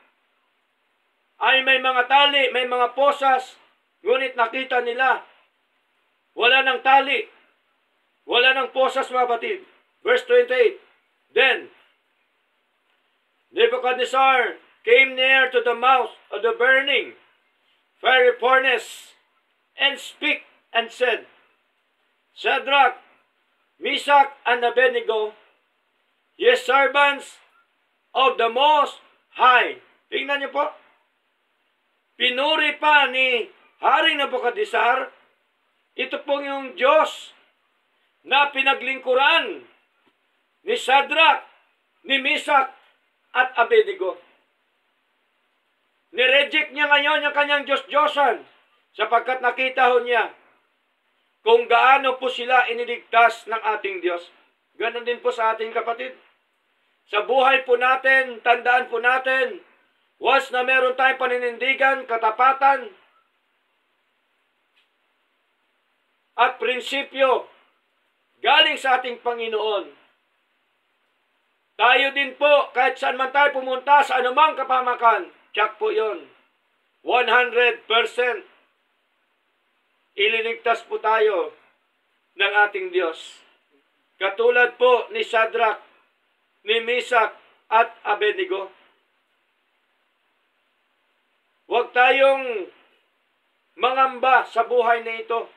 ay may mga tali, may mga posas, ngunit nakita nila, wala ng tali, wala ng posas, mga batid. Verse 28, Then Nebuchadnezzar came near to the mouth of the burning fiery furnace, and spake and said, Shadrach, Meshach, and Abednego, ye servants of the Most High. Tingnan niyo po. Pinuri pa ni Haring Nebuchadnezzar, ito pong yung Diyos na pinaglingkuran ni Shadrach, ni Meshach, at Abednego. Nireject niya ngayon yung kanyang Diyos-Diyosan sapagkat nakita ho niya kung gaano po sila iniligtas ng ating Diyos. Ganon din po sa ating kapatid. Sa buhay po natin, tandaan po natin, once na meron tayong paninindigan, katapatan, at prinsipyo galing sa ating Panginoon, tayo din po, kahit saan man tayo pumunta sa anumang kapamakan, tsak po yun, 100% ililigtas po tayo ng ating Diyos. Katulad po ni Shadrach, ni Meshach, at Abednego. Huwag tayong mangamba sa buhay na ito.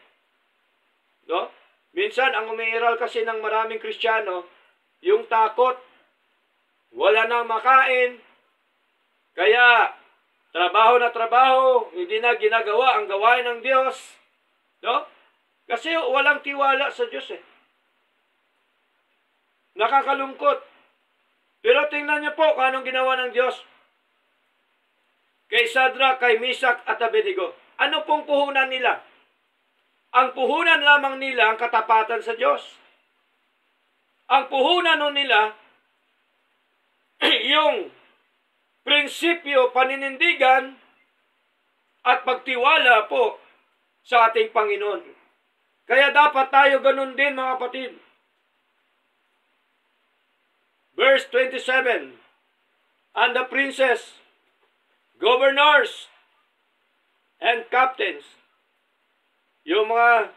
No? Minsan, ang umiiral kasi ng maraming Kristiyano, yung takot, wala nang makain, kaya trabaho na trabaho, hindi na ginagawa ang gawain ng Diyos. No? Kasi walang tiwala sa Diyos eh. Nakakalungkot. Pero tingnan niyo po kung anong ginawa ng Diyos kay Shadrach, kay Meshach at Abednego. Ano pong puhunan nila? Ang puhunan lamang nila ang katapatan sa Diyos. Ang puhunan nila yung prinsipyo, paninindigan at pagtiwala po sa ating Panginoon. Kaya dapat tayo ganun din, mga kapatid. Verse 27, And the princes, governors, and captains. Yung mga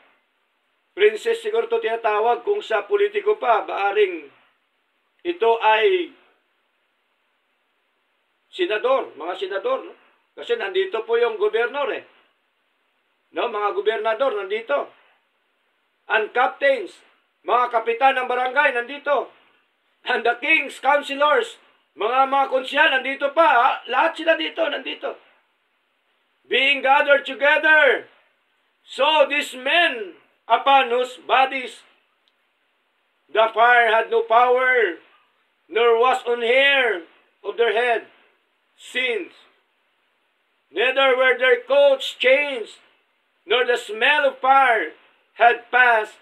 princess siguro ito tinatawag, kung sa politiko pa, baaring ito ay senador, mga senador. No? Kasi nandito po yung gobernador eh. No, mga gobernador nandito. And captains, mga kapitan ng barangay nandito. And the king's counselors, mga konsyal nandito pa. Ha? Lahat sila dito, nandito. Being gathered together. So these men, upon whose bodies the fire had no power, nor was on hair of their head sins, neither were their coats changed, nor the smell of fire had passed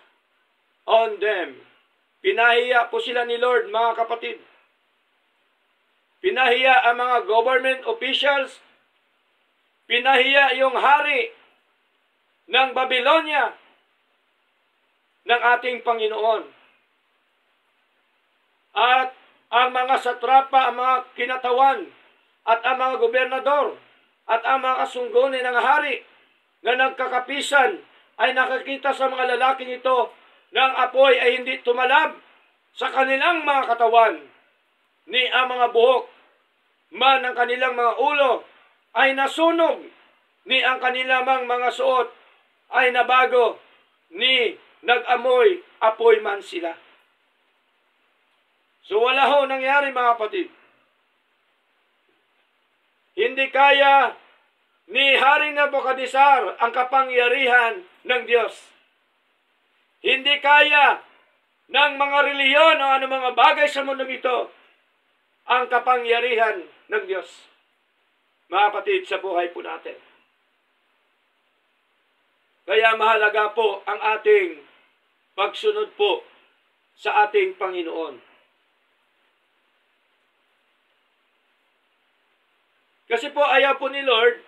on them. Pinahiya po sila ni Lord, mga kapatid. pinahiya ang mga government officials, pinahiya yung hari ng Babylonia ng ating Panginoon. At ang mga satrapa, ang mga kinatawan, at ang mga gobernador, at ang mga kasunggunin ng hari na nagkakapisan ay nakakita sa mga lalaking ito ng apoy ay hindi tumalab sa kanilang mga katawan, ni ang mga buhok man ang kanilang mga ulo ay nasunog, ni ang kanilang mga suot ay nabago, ni nag-amoy apoy man sila. So wala ho nangyari mga kapatid. Hindi kaya ni Haring Nabukadnezar ang kapangyarihan ng Diyos. Hindi kaya ng mga reliyon o anumang mga bagay sa mundong ito ang kapangyarihan ng Diyos. Mga kapatid, sa buhay po natin. Kaya mahalaga po ang ating pagsunod po sa ating Panginoon. Kasi po ayaw po ni Lord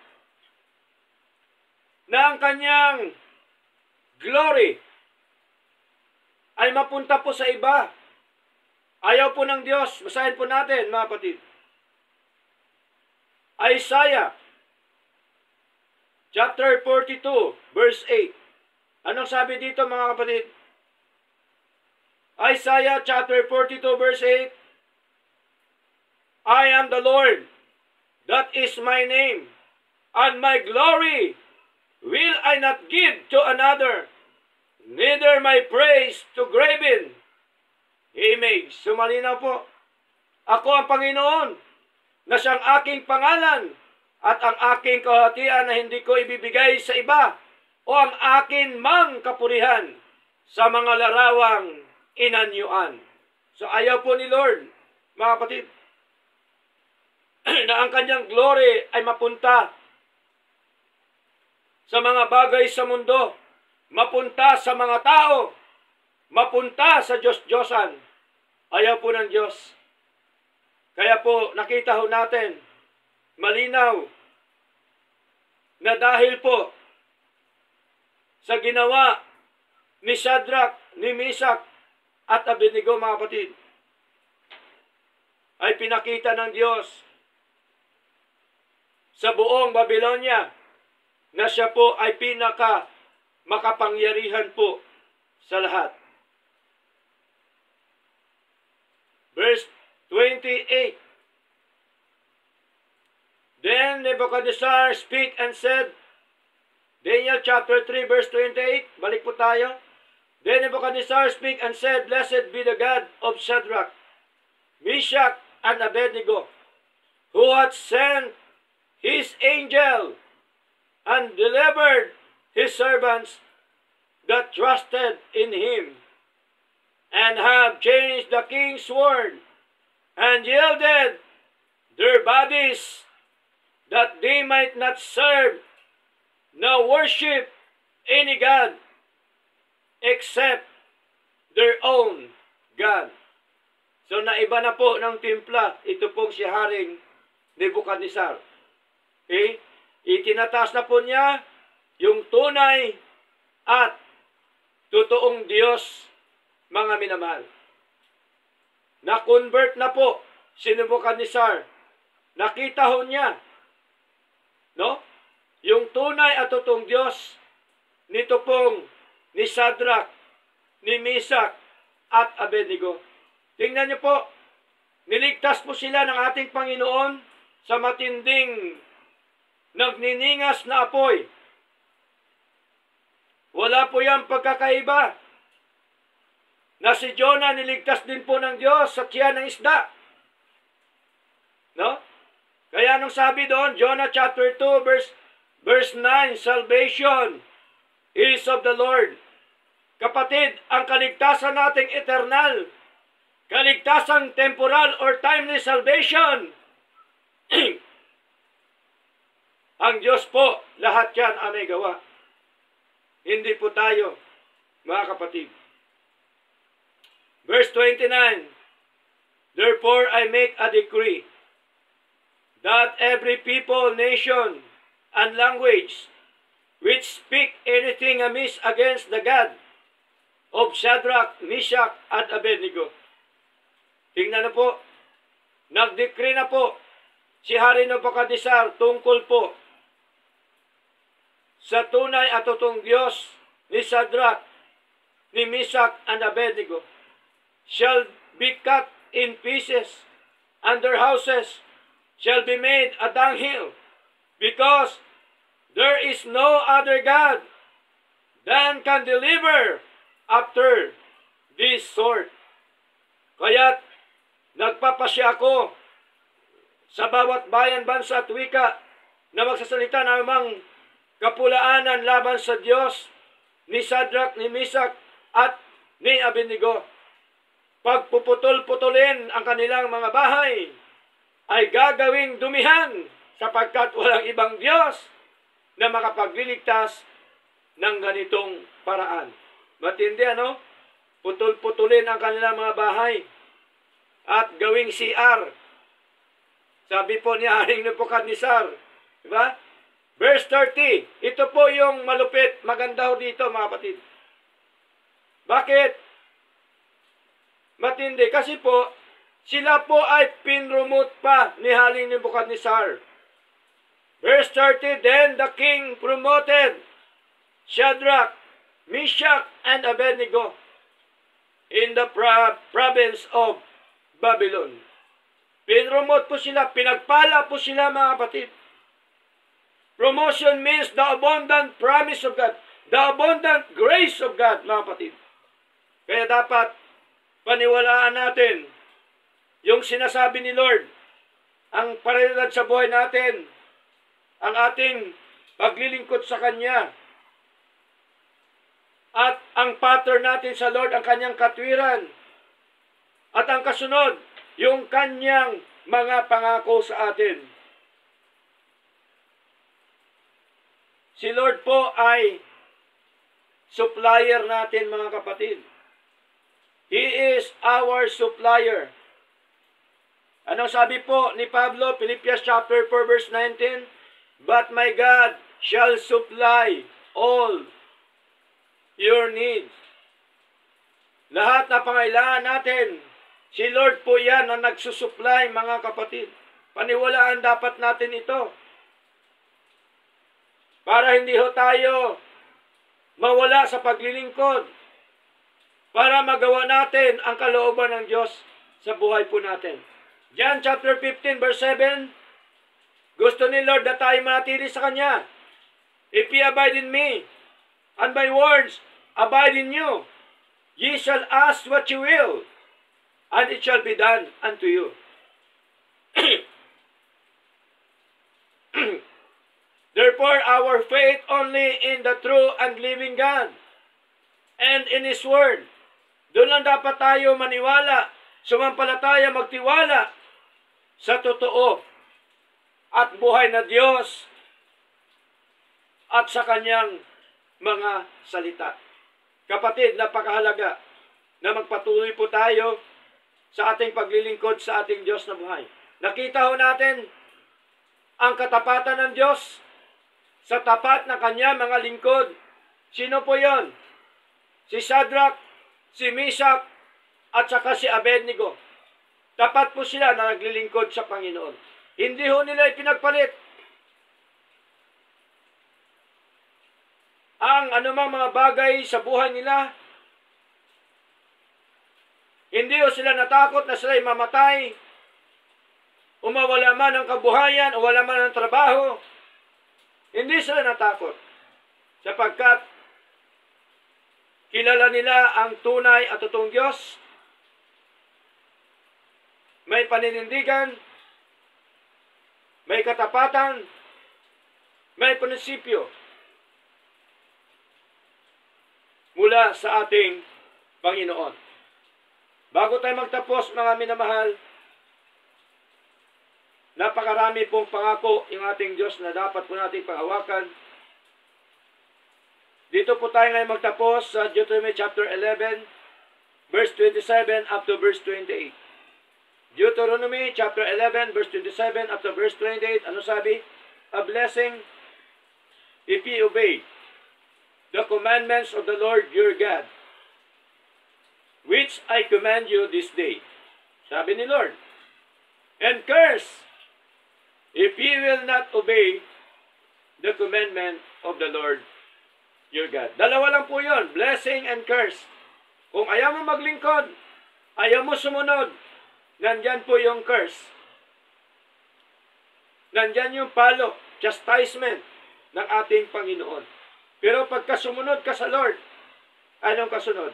na ang kanyang glory ay mapunta po sa iba. Ayaw po ng Diyos. Basahin po natin, mga kapatid. Isaiah chapter 42, verse 8. Anong sabi dito, mga kapatid? Isaiah chapter 42, verse 8. I am the Lord, that is my name, and my glory will I not give to another, neither my praise to graven image. Sumalinaw po, ako ang Panginoon, na siyang aking pangalan, at ang aking kahatian na hindi ko ibibigay sa iba, o ang akin mang kapurihan sa mga larawang inanyuan. So ayaw po ni Lord, mga kapatid, na ang kanyang glory ay mapunta sa mga bagay sa mundo, mapunta sa mga tao, mapunta sa Diyos-Diyosan. Ayaw po ng Diyos. Kaya po nakita ho natin, malinaw, na dahil po sa ginawa ni Shadrach, ni Meshach, at Abednego, mga kapatid, ay pinakita ng Diyos sa buong Babylonia na siya po ay pinaka makapangyarihan po sa lahat. Verse 28. Then Nebuchadnezzar speak and said, Daniel chapter 3 verse 28, balik po tayo. Then Nebuchadnezzar speak and said, Blessed be the God of Shadrach, Meshach, and Abednego, who hath sent his angel and delivered his servants that trusted in him, and have changed the king's sword, and yielded their bodies, that they might not serve nor worship any god except their own God. So naiba na po ng timpla, ito pong si Haring Nebuchadnezzar. Okay? Itinataas na po niya yung tunay at totoong Diyos, mga minamahal. Na-convert na po si Nebuchadnezzar. Nakita ho niya, no? Yung tunay at totoong Diyos nito pong ni Shadrach, ni Meshach, at Abednego. Tingnan niyo po, niligtas po sila ng ating Panginoon sa matinding nagniningas na apoy. Wala po yan pagkakaiba na si Jonah niligtas din po ng Diyos sa tiyan ng isda. No? Kaya nung sabi doon, Jonah chapter 2 verse 9, salvation is of the Lord. Kapatid, ang kaligtasan nating eternal, kaligtasan temporal or timely salvation, ang Diyos po, lahat yan ang may gawa. Hindi po tayo, mga kapatid. Verse 29, Therefore I make a decree that every people, nation, and language which speak anything amiss against the God of Shadrach, Meshach, and Abednego. Tingnan na po, nag-decree na po si Hari Nebuchadnezzar tungkol po sa tunay at totoong Diyos ni Shadrach, ni Meshach, and Abednego shall be cut in pieces, and their houses shall be made a dunghill, because there is no other God than can deliver after this sword. Kaya't nagpapasya ako sa bawat bayan, bansa at wika na magsasalita ng mga kapulaanan laban sa Diyos ni Shadrach, ni Meshach, at ni Abednego. Pagpuputol-putulin ang kanilang mga bahay ay gagawing dumihan, sapagkat walang ibang Diyos na makapagliligtas ng ganitong paraan. Matindi, ano? Putol-putulin ang kanilang mga bahay at gawing CR. Sabi po ni Haring Nebuchadnezzar, diba? Verse 30, ito po yung malupit, maganda ho dito, mga kapatid. Bakit? Matindi, kasi po, sila po ay pinrumot pa ni Haring Nebuchadnezzar. Verse 30, then the king promoted Shadrach, Meshach, and Abednego in the province of Babylon. Pinrumot po sila, pinagpala po sila, mga kapatid. Promotion means the abundant promise of God, the abundant grace of God, mga kapatid. Kaya dapat paniwalaan natin yung sinasabi ni Lord, ang prioridad sa buhay natin, ang ating paglilingkod sa Kanya, at ang pattern natin sa Lord, ang Kanyang katwiran, at ang kasunod, yung Kanyang mga pangako sa atin. Si Lord po ay supplier natin, mga kapatid. He is our supplier. Anong sabi po ni Pablo, Philippians chapter 4 verse 19? But my God shall supply all your needs. Lahat na pangailangan natin, si Lord po yan na nagsusupply, mga kapatid. Paniwalaan dapat natin ito. Para hindi ho tayo mawala sa paglilingkod. Para magawa natin ang kalooban ng Diyos sa buhay po natin. John chapter 15 verse 7, gusto ni Lord na tayo manatili sa Kanya. If ye abide in me, and my words abide in you, ye shall ask what you will, and it shall be done unto you. Therefore, our faith only in the true and living God, and in His Word. Doon lang dapat tayo maniwala, sumampalataya, magtiwala sa totoo at buhay na Diyos at sa Kanyang mga salita. Kapatid, napakahalaga na magpatuloy po tayo sa ating paglilingkod sa ating Diyos na buhay. Nakita ho natin ang katapatan ng Diyos sa tapat na Kanya mga lingkod. Sino po yon? Si Shadrach, si Meshach, at saka si Abednego. Tapat po sila na naglilingkod sa Panginoon. Hindi ho nila ipinagpalit ang anumang mga bagay sa buhay nila. Hindi ho sila natakot na sila'y mamatay, o mawala man ng kabuhayan, o wala man ng trabaho. Hindi sila natakot, sapagkat kilala nila ang tunay at totoong Diyos. May paninindigan, may katapatan, may prinsipyo mula sa ating Panginoon. Bago tayo magtapos, mga minamahal, napakarami pong pangako yung ating Diyos na dapat po nating panghawakan. Dito po tayo ngayon magtapos sa Deuteronomy chapter 11, verse 27 up to verse 28. Deuteronomy chapter 11 verse 27 up to verse 28, ano sabi? A blessing if ye obey the commandments of the Lord your God, which I command you this day. Sabi ni Lord. And curse if ye will not obey the commandment of the Lord your God. Dalawa lang po yun, blessing and curse. Kung ayaw mo maglingkod, ayaw mo sumunod, nandyan po yung curse. Nandyan yung palo, chastisement ng ating Panginoon. Pero pagka sumunod ka sa Lord, anong kasunod?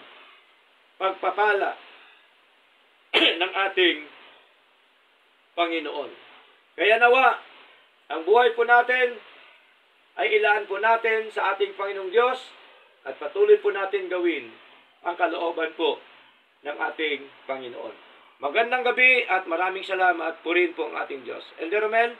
Pagpapala ng ating Panginoon. Kaya nawa, ang buhay po natin ay ilaan po natin sa ating Panginoong Diyos at patuloy po natin gawin ang kalooban po ng ating Panginoon. Magandang gabi at maraming salamat. Purihin po ang ating Diyos. Elder Romel?